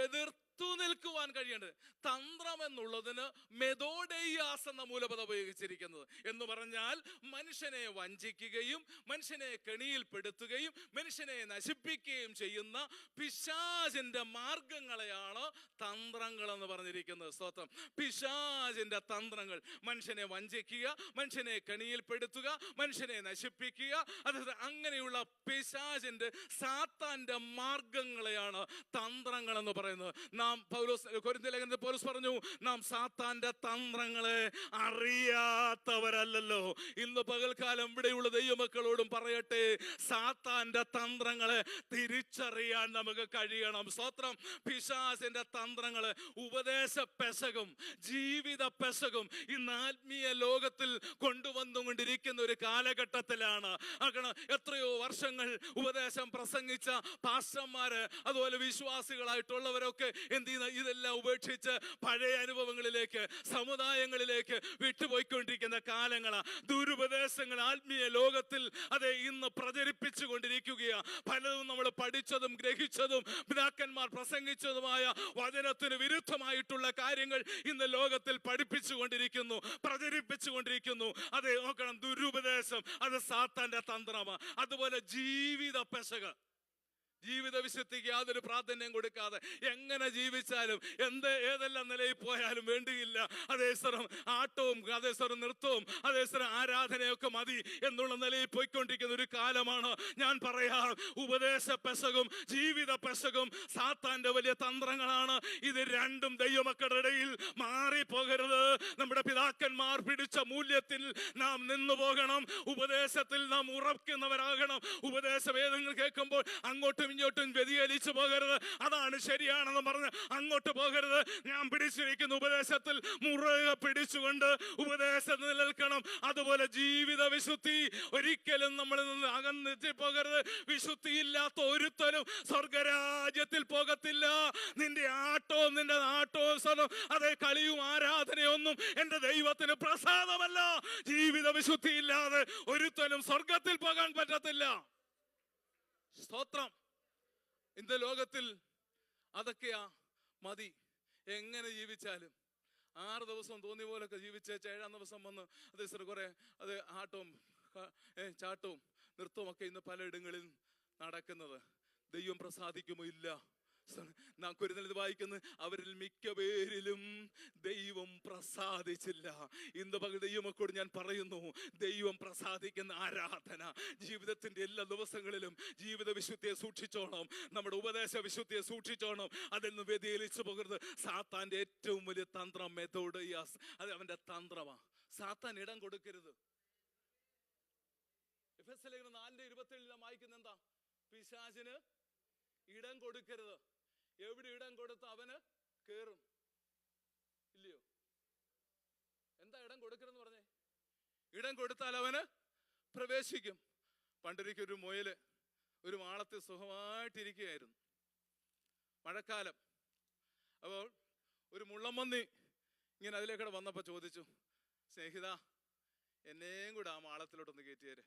Speaker 1: എതിർത്ത് നിൽക്കുവാൻ കഴിയേണ്ടത്. തന്ത്രം എന്നുള്ളതിന് മെതോഡെയ്യാസ് എന്ന മൂലപദം ഉപയോഗിച്ചിരിക്കുന്നത്. എന്ന് പറഞ്ഞാൽ മനുഷ്യനെ വഞ്ചിക്കുകയും മനുഷ്യനെ കെണിയിൽപ്പെടുത്തുകയും മനുഷ്യനെ നശിപ്പിക്കുകയും ചെയ്യുന്ന പിശാചിന്റെ മാർഗങ്ങളെയാണ് തന്ത്രങ്ങൾ എന്ന് പറഞ്ഞിരിക്കുന്നത്. സ്തോത്രം. പിശാചിന്റെ തന്ത്രങ്ങൾ, മനുഷ്യനെ വഞ്ചിക്കുക, മനുഷ്യനെ കെണിയിൽപ്പെടുത്തുക, മനുഷ്യനെ അതിനെ നശിപ്പിക്കുക. അത് അങ്ങനെയുള്ള പിശാചിന്റെ സാത്താന്റെ മാർഗങ്ങളെയാണ് തന്ത്രങ്ങൾ എന്ന് പറയുന്നത്. നാം കൊരിന്ത്യർ ലേഖനത്തിൽ പൗലോസ് പറഞ്ഞു, നാം സാത്താന്റെ തന്ത്രങ്ങളെ അറിയാത്തവരല്ലോ. ഇന്ന് പകൽക്കാലം ഇവിടെയുള്ള ദൈവമക്കളോടും പറയട്ടെ, സാത്താന്റെ തന്ത്രങ്ങളെ തിരിച്ചറിയാൻ നമുക്ക് കഴിയണം. സ്തോത്രം. പിശാചിന്റെ തന്ത്രങ്ങള്, ഉപദേശ പെശകും ജീവിത പെശകും ഇന്ന് ആത്മീയ ലോകത്തിൽ കൊണ്ടുവന്നുകൊണ്ടിരിക്കുന്ന ഒരു കാലഘട്ടത്തിലാണ്. എത്രയോ വർഷങ്ങൾ ഉപദേശം പ്രസംഗിച്ച പാസ്റ്റർമാര്, അതുപോലെ വിശ്വാസികളായിട്ടുള്ളവരൊക്കെ എന്ത് ചെയ്യുന്ന, ഇതെല്ലാം ഉപേക്ഷിച്ച് പഴയ അനുഭവങ്ങളിലേക്ക്, സമുദായങ്ങളിലേക്ക് വിട്ടുപോയിക്കൊണ്ടിരിക്കുന്ന കാലങ്ങളാ. ദുരുപദേശങ്ങൾ ആത്മീയ ലോകത്തിൽ അതെ ഇന്ന് പ്രചരിപ്പിച്ചു കൊണ്ടിരിക്കുകയാ. പലതും നമ്മൾ പഠിച്ചതും ഗ്രഹിച്ചതും പിതാക്കന്മാർ പ്രസംഗിച്ചതുമായ വചനത്തിന് വിരുദ്ധമായിട്ടുള്ള കാര്യങ്ങൾ ഇന്ന് ലോകത്തിൽ പഠിപ്പിച്ചു കൊണ്ടിരിക്കുന്നു, പ്രചരിപ്പിച്ചു കൊണ്ടിരിക്കുന്നു. അതെ, നോക്കണം, ദുരുപദേശം അത് സാത്താന്റെ തന്ത്രമാണ്. അതുപോലെ ജീവിത പെശക്, ജീവിത വിശുദ്ധിക്ക് യാതൊരു പ്രാധാന്യം കൊടുക്കാതെ എങ്ങനെ ജീവിച്ചാലും ഏതെല്ലാം നിലയിൽ പോയാലും വേണ്ടിയില്ല, അതേസരം ആട്ടവും അതേസരം നൃത്തവും അതേസരം ആരാധനയൊക്കെ മതി എന്നുള്ള നിലയിൽ പോയിക്കൊണ്ടിരിക്കുന്ന ഒരു കാലമാണ്. ഞാൻ പറയാം, ഉപദേശ പെശകും ജീവിത പെശകും സാത്താന്റെ വലിയ തന്ത്രങ്ങളാണ്. ഇത് രണ്ടും ദൈവമക്കളുടെ ഇടയിൽ മാറിപ്പോകരുത്. നമ്മുടെ പിതാക്കന്മാർ പിടിച്ച മൂല്യത്തിൽ നാം നിന്നു പോകണം. ഉപദേശത്തിൽ നാം ഉറക്കുന്നവരാകണം. ഉപദേശം ഏതെങ്കിലും കേൾക്കുമ്പോൾ അങ്ങോട്ടും ഇങ്ങോട്ടും വ്യതിചലിച്ചു പോകരുത്. അതാണ് ശരിയാണെന്ന് പറഞ്ഞ് അങ്ങോട്ട് പോകരുത്. ഞാൻ പിടിച്ചിരിക്കുന്ന ഉപദേശത്തിൽ മുറുകെ പിടിച്ചുകൊണ്ട് ഉപദേശത്തിൽ നിലനിൽക്കണം. അതുപോലെ ജീവിത വിശുദ്ധി, ഒരിക്കലും നമ്മളിൽ നിന്ന് അകന്നെത്തി പോകരുത്. വിശുദ്ധിയില്ലാത്ത ഒരുത്തനും സ്വർഗരാജ്യത്തിൽ പോകത്തില്ല. നിന്റെ ആട്ടവും നിന്റെ നാട്ടവും അതേ കളിയും ആരാധനയൊന്നും എന്റെ ദൈവത്തിന് പ്രസാദമല്ല. ജീവിത വിശുദ്ധി ഇല്ലാതെ ഒരുത്തനും സ്വർഗത്തിൽ പോകാൻ പറ്റത്തില്ല. സ്തോത്രം. ഇന്ന് ലോകത്തിൽ അതൊക്കെയാ മതി. എങ്ങനെ ജീവിച്ചാലും 6 ദിവസം തോന്നിയ പോലൊക്കെ ജീവിച്ചേച്ച് 7-ാം ദിവസം വന്ന് അതേ കുറെ ആട്ടവും ചാട്ടവും നൃത്തവും ഒക്കെ ഇന്ന് പലയിടങ്ങളിൽ നടക്കുന്നത്. ദൈവം പ്രസാദിക്കുമോ? ഇല്ല. നാം കൊരിന്ത്യരിൽ വായിക്കുന്നത്, അവരിൽ മിക്ക പേരിലും ദൈവം പ്രസാദിച്ചില്ല. ഇന്ന് പകൽ ദൈവമക്കളോട് ഞാൻ പറയുന്നു, ദൈവം പ്രസാദിക്കുന്ന ആരാധന ജീവിതത്തിന്റെ എല്ലാ ദിവസങ്ങളിലും ജീവിത വിശുദ്ധിയെ സൂക്ഷിച്ചോണം. നമ്മുടെ ഉപദേശ വിശുദ്ധിയെ സൂക്ഷിച്ചോണം. അതിൽ നിന്ന് വ്യതിചലിച്ചു പോകരുത്. സാത്താന്റെ ഏറ്റവും വലിയ തന്ത്രം മെത്തോഡിയാസ്, അത് അവന്റെ തന്ത്രമാ. സാത്താൻ ഇടം കൊടുക്കരുത്. എഫെസ്യ ലേഖനം 4:27 വായിക്കുന്ന എന്താ? പിശാചിന് ഇടം കൊടുക്കരുത്. എവിടെ ഇടം കൊടുത്ത അവന് കേറും, ഇല്ലയോ? എന്താ ഇടം കൊടുക്കരുതെന്ന് പറഞ്ഞേ? ഇടം കൊടുത്താൽ അവന് പ്രവേശിക്കും. പണ്ടൊരിക്കൊരു മുയല് ഒരു മാളത്തിൽ സുഖമായിട്ടിരിക്കുകയായിരുന്നു. മഴക്കാലം. അപ്പോൾ ഒരു മുള്ളമ്പന്നി ഇങ്ങനെ അതിലേക്കൂടെ വന്നപ്പോൾ ചോദിച്ചു, സ്നേഹിത, എന്നെയും കൂടെ ആ മാളത്തിലോട്ടൊന്ന് കയറ്റിയേര്.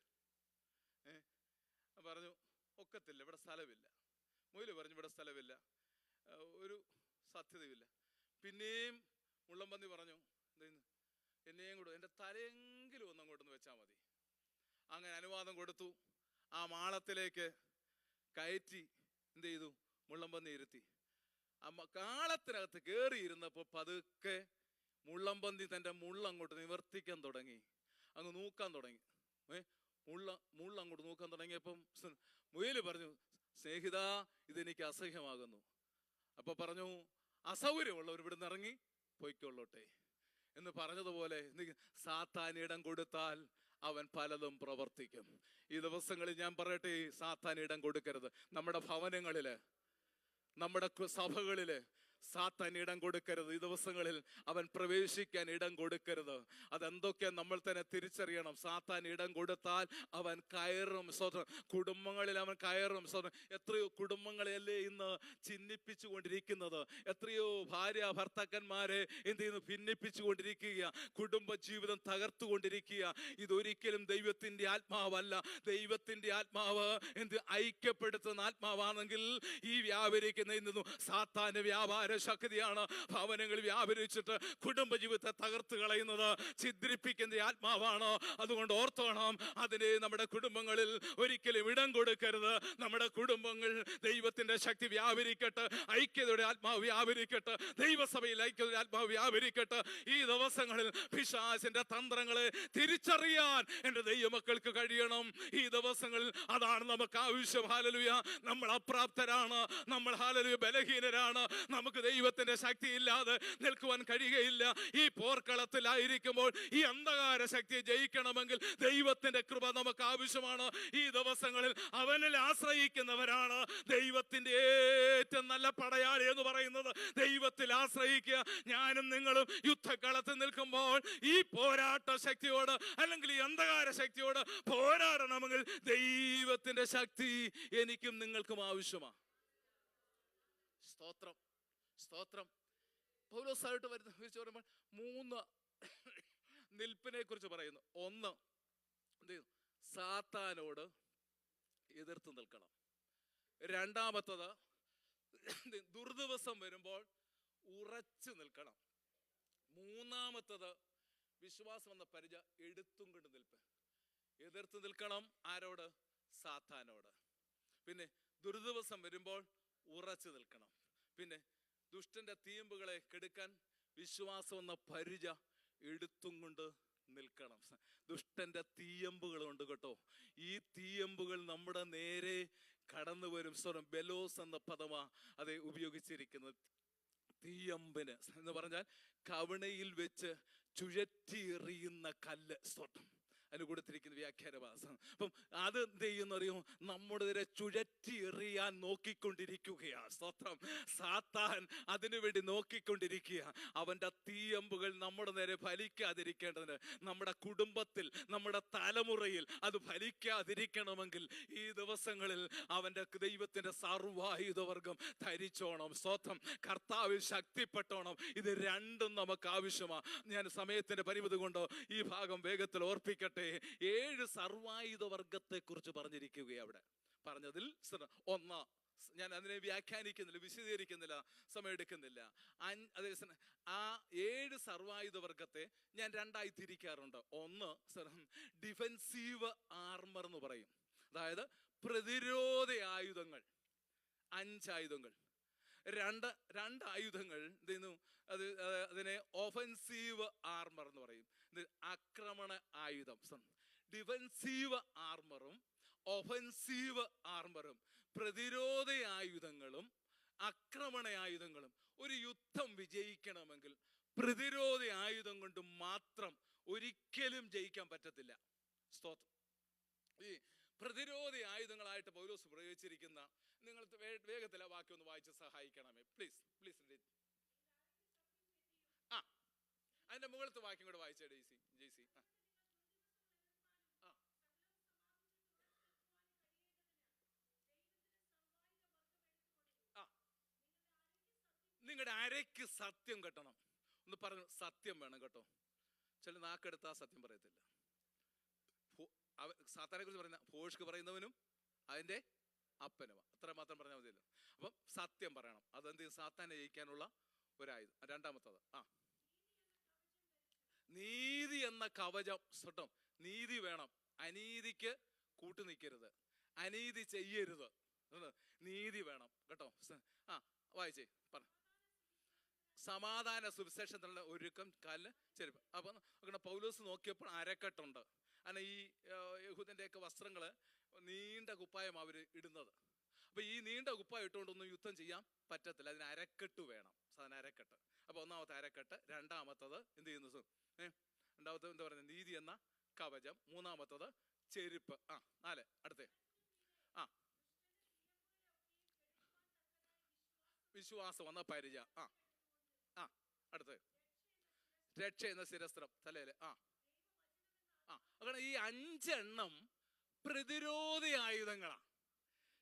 Speaker 1: പറഞ്ഞു, ഒക്കത്തില്ല, ഇവിടെ സ്ഥലമില്ല. മുയല് പറഞ്ഞു, ഇവിടെ സ്ഥലമില്ല, ഒരു സാധ്യതയുമില്ല. പിന്നെയും മുള്ളമ്പന്നി പറഞ്ഞു, എന്നെയും കൂടെ എൻ്റെ തലയെങ്കിലും ഒന്നങ്ങോട്ടൊന്ന് വെച്ചാൽ മതി. അങ്ങനെ അനുവാദം കൊടുത്തു. ആ മാളത്തിലേക്ക് കയറ്റി എന്ത് ചെയ്തു? മുള്ളമ്പന്നി ഇരുത്തി. കാളത്തിനകത്ത് കയറിയിരുന്നപ്പോൾ പതുക്കെ മുള്ളമ്പന്തി തൻ്റെ മുള്ളങ്ങോട്ട് നിവർത്തിക്കാൻ തുടങ്ങി, അങ്ങ് നൂക്കാൻ തുടങ്ങി. മുള്ളങ്ങോട്ട് നൂക്കാൻ തുടങ്ങിയപ്പം മുയല് പറഞ്ഞു, സ്നേഹിത, ഇതെനിക്ക് അസഹ്യമാകുന്നു. അപ്പൊ പറഞ്ഞു, അസൗകര്യമുള്ളവർ ഇവിടുന്ന് ഇറങ്ങി പൊയ്ക്കൊള്ളട്ടെ എന്ന് പറഞ്ഞതുപോലെ സാത്താൻ ഇടം കൊടുത്താൽ അവൻ പലതും പ്രവർത്തിക്കും. ഈ ദിവസങ്ങളിൽ ഞാൻ പറയട്ടെ, സാത്താൻ ഇടം കൊടുക്കരുത്. നമ്മുടെ ഭവനങ്ങളില്, നമ്മുടെ സഭകളില് സാത്താൻ ഇടം കൊടുക്കരുത്. ഈ ദിവസങ്ങളിൽ അവൻ പ്രവേശിക്കാൻ ഇടം കൊടുക്കരുത്. അതെന്തൊക്കെയാ നമ്മൾ തന്നെ തിരിച്ചറിയണം. സാത്താൻ ഇടം കൊടുത്താൽ അവൻ കയറും. കുടുംബങ്ങളിൽ അവൻ കയറും. എത്രയോ കുടുംബങ്ങളെയല്ലേ ഇന്ന് ചിഹ്നിപ്പിച്ചു കൊണ്ടിരിക്കുന്നത്. എത്രയോ ഭാര്യ ഭർത്താക്കന്മാരെ എന്ത് ചെയ്യുന്നു? ഭിന്നിപ്പിച്ചു കൊണ്ടിരിക്കുക, കുടുംബ ജീവിതം തകർത്തുകൊണ്ടിരിക്കുക. ഇതൊരിക്കലും ദൈവത്തിന്റെ ആത്മാവല്ല. ദൈവത്തിന്റെ ആത്മാവ് എന്ത് ഐക്യപ്പെടുത്തുന്ന ആത്മാവാണെങ്കിൽ ഈ വ്യാപരിക്കുന്ന സാത്താന്റെ വ്യാപാരം അന്ധകാര ശക്തിയാണ് ഭവനങ്ങൾ വ്യാപരിച്ചിട്ട് കുടുംബജീവിതത്തെ തകർത്ത് കളയുന്നത്, ഛിദ്രിപ്പിക്കുന്ന ആത്മാവാണ്. അതുകൊണ്ട് ഓർത്തോണം, അതിന് നമ്മുടെ കുടുംബങ്ങളിൽ ഒരിക്കലും ഇടം കൊടുക്കരുത്. നമ്മുടെ കുടുംബങ്ങൾ ദൈവത്തിന്റെ ശക്തി വ്യാപരിക്കട്ടെ, ഐക്യതയുടെ ആത്മാവ് വ്യാപരിക്കട്ടെ, ദൈവസഭയിൽ ഐക്യതയുടെ ആത്മാവ് വ്യാപരിക്കട്ടെ. ഈ ദിവസങ്ങളിൽ പിശാചിന്റെ തന്ത്രങ്ങളെ തിരിച്ചറിയാൻ എൻ്റെ ദൈവമക്കൾക്ക് കഴിയണം. ഈ ദിവസങ്ങളിൽ അതാണ് നമുക്ക് ആവശ്യം. ഹല്ലേലൂയ. നമ്മൾ അപ്രാപ്തരാണ്, നമ്മൾ ഹല്ലേലൂയ ബലഹീനരാണ്, നമുക്ക് ദൈവത്തിന്റെ ശക്തി ഇല്ലാതെ നിൽക്കുവാൻ കഴിയുകയില്ല. ഈ പോർക്കളത്തിലായിരിക്കുമ്പോൾ ഈ അന്ധകാര ശക്തിയെ ജയിക്കണമെങ്കിൽ ദൈവത്തിന്റെ കൃപ നമുക്ക് ആവശ്യമാണ്. ഈ ദിവസങ്ങളിൽ അവനിൽ ആശ്രയിക്കുന്നവരാണ് ദൈവത്തിന്റെ ഏറ്റവും നല്ല പടയാളി എന്ന് പറയുന്നത്. ദൈവത്തിൽ ആശ്രയിക്കുക. ഞാനും നിങ്ങളും യുദ്ധക്കളത്തിൽ നിൽക്കുമ്പോൾ ഈ പോരാട്ട ശക്തിയോട് അല്ലെങ്കിൽ ഈ അന്ധകാര ശക്തിയോട് പോരാടണമെങ്കിൽ ദൈവത്തിന്റെ ശക്തി എനിക്കും നിങ്ങൾക്കും ആവശ്യമാണ്. സ്തോത്രം, സ്തോത്രം. പൗലോസായിട്ട് വരുമ്പോൾ 3 നിൽപ്പിനെ കുറിച്ച് പറയുന്നു. 1, സാത്താനോട് എതിർത്ത് നിൽക്കണം. 2, ദുർദിവസം വരുമ്പോൾ ഉറച്ചു നിൽക്കണം. 3, വിശ്വാസം എന്ന പരിച എടുത്തും കൊണ്ട് നിൽപ്പ്. എതിർത്ത് നിൽക്കണം. ആരോട്? സാത്താനോട്. പിന്നെ ദുർദിവസം വരുമ്പോൾ ഉറച്ചു നിൽക്കണം. പിന്നെ ദുഷ്ടന്റെ തീമ്പുകളെ കെടുക്കാൻ വിശ്വാസം എന്ന പരിച എടുത്തും കൊണ്ട് നിൽക്കണം. ദുഷ്ടന്റെ തീയമ്പുകളുണ്ട് കേട്ടോ. ഈ തീയമ്പുകൾ നമ്മുടെ നേരെ കടന്നു വരും. ബെലോസ് എന്ന പദമാ അത് ഉപയോഗിച്ചിരിക്കുന്നത്. തീയമ്പിന് എന്ന് പറഞ്ഞാൽ കവണയിൽ വെച്ച് ചുഴറ്റി എറിയുന്ന കല്ല്. അതിന് കൊടുത്തിരിക്കുന്ന വ്യാഖ്യാനവാസം. അപ്പം അത് എന്ത് ചെയ്യുന്ന അറിയോ? നമ്മുടെ നേരെ ചുഴറ്റി എറിയാൻ നോക്കിക്കൊണ്ടിരിക്കുകയാണ്. സ്തോത്രം. സാത്താൻ അതിനു വേണ്ടി നോക്കിക്കൊണ്ടിരിക്കുക. അവന്റെ തീയമ്പുകൾ നമ്മുടെ നേരെ ഫലിക്കാതിരിക്കേണ്ടതിന്, നമ്മുടെ കുടുംബത്തിൽ, നമ്മുടെ തലമുറയിൽ അത് ഫലിക്കാതിരിക്കണമെങ്കിൽ ഈ ദിവസങ്ങളിൽ അവന്റെ ദൈവത്തിന്റെ സർവായുധവർഗം ധരിച്ചോണം. സ്തോത്രം. കർത്താവിൽ ശക്തിപ്പെട്ടോണം. ഇത് രണ്ടും നമുക്ക് ആവശ്യമാണ്. ഞാൻ സമയത്തിന്റെ പരിമിതി കൊണ്ട് ഈ ഭാഗം വേഗത്തിൽ ഓർപ്പിക്കട്ടെ. 7 സർവായുധ വർഗത്തെ കുറിച്ച് പറഞ്ഞിരിക്കുകയാണ് അവിടെ. പറഞ്ഞതിൽ 1, ഞാൻ അതിനെ വ്യാഖ്യാനിക്കുന്നില്ല, വിശദീകരിക്കുന്നില്ല, സമയമെടുക്കുന്നില്ല. ആ 7 സർവായുധ വർഗത്തെ ഞാൻ 2ആയി തിരിക്കാറുണ്ട്. 1, ഡിഫെൻസീവ് ആർമർ എന്ന് പറയും. അതായത് പ്രതിരോധ ആയുധങ്ങൾ. 5 ആയുധങ്ങൾ. 2 ആയുധങ്ങൾ എന്ത് ചെയ്യുന്നു? അതിനെ ഓഫൻസീവ് ആർമർ എന്ന് പറയും. ആക്രമണ ആയുധം. ഡിഫെൻസീവ് ആർമറും ഒഫൻസീവ് ആർമറും, പ്രതിരോധ ആയുധങ്ങളും ആക്രമണ ആയുധങ്ങളും. ഒരു യുദ്ധം വിജയിക്കണമെങ്കിൽ പ്രതിരോധ ആയുധം കൊണ്ട് മാത്രം ഒരിക്കലും ജയിക്കാൻ പറ്റത്തില്ല. സ്തോത്രം. ഈ പ്രതിരോധ ആയുധങ്ങളായിട്ട് പൗലോസ് പ്രയോഗിച്ചിരിക്കുന്ന, നിങ്ങൾ വേഗത്തിൽ ആ വാക്യം ഒന്ന് വായിച്ച് സഹായിക്കണമേ പ്ലീസ്. അതിന്റെ മുകളിലത്തെ വാക്യം കൂടെ വായിച്ചേ ജെയ്സി. നിങ്ങളുടെ അരയ്ക്ക് സത്യം കെട്ടണം. ഒന്ന് പറഞ്ഞു, സത്യം വേണം കേട്ടോ. ചില നാക്കെടുത്താ സത്യം പറയത്തില്ല. സാത്താനെ കുറിച്ച് പറയുന്ന ഭോഷ്ക്ക് പറയുന്നവനും അതിന്റെ അപ്പനും, അത്ര മാത്രം പറഞ്ഞാൽ മതിയല്ലോ. അപ്പം സത്യം പറയണം. അതെന്ത് സാത്താനെ ജയിക്കാനുള്ള ഒരായുധം. 2, നീതി എന്ന കവചം. കേട്ടോ, നീതി വേണം. അനീതിക്ക് കൂട്ടു നിൽക്കരുത്, അനീതി ചെയ്യരുത്, നീതി വേണം കേട്ടോ. വായിച്ചേ പറ. സമാധാന സുവിശേഷത്തിനുള്ള ഒരുക്കം, കാലിന് ചെരുപ്പ്. അപ്പൊ നോക്കണം, പൗലോസ് നോക്കിയപ്പോൾ അരക്കെട്ടുണ്ട്. കാരണം ഈ യഹൂദന്റെയൊക്കെ വസ്ത്രങ്ങള് നീണ്ട കുപ്പായം അവര് ഇടുന്നത്. അപ്പൊ ഈ നീണ്ട കുപ്പായം ഇട്ടുകൊണ്ടൊന്നും യുദ്ധം ചെയ്യാൻ പറ്റത്തില്ല. അതിന് അരക്കെട്ട് വേണം. സാധാരണ അരക്കെട്ട്. അപ്പൊ 1-മത്തെ അരക്കെട്ട്. 2-മത്തത് എന്ത് ചെയ്യുന്നു? 2-മത്തത് എന്താ പറയുന്നത്? നീതി എന്ന കവചം. 3-മത്തത് ചെരുപ്പ്. 4 അടുത്തേ. വിശ്വാസം എന്ന പരിച. അടുത്ത് രക്ഷ എന്ന ശിരസ്ത്രം തലയില്. അങ്ങനെ ഈ 5 എണ്ണം പ്രതിരോധ ആയുധങ്ങളാ.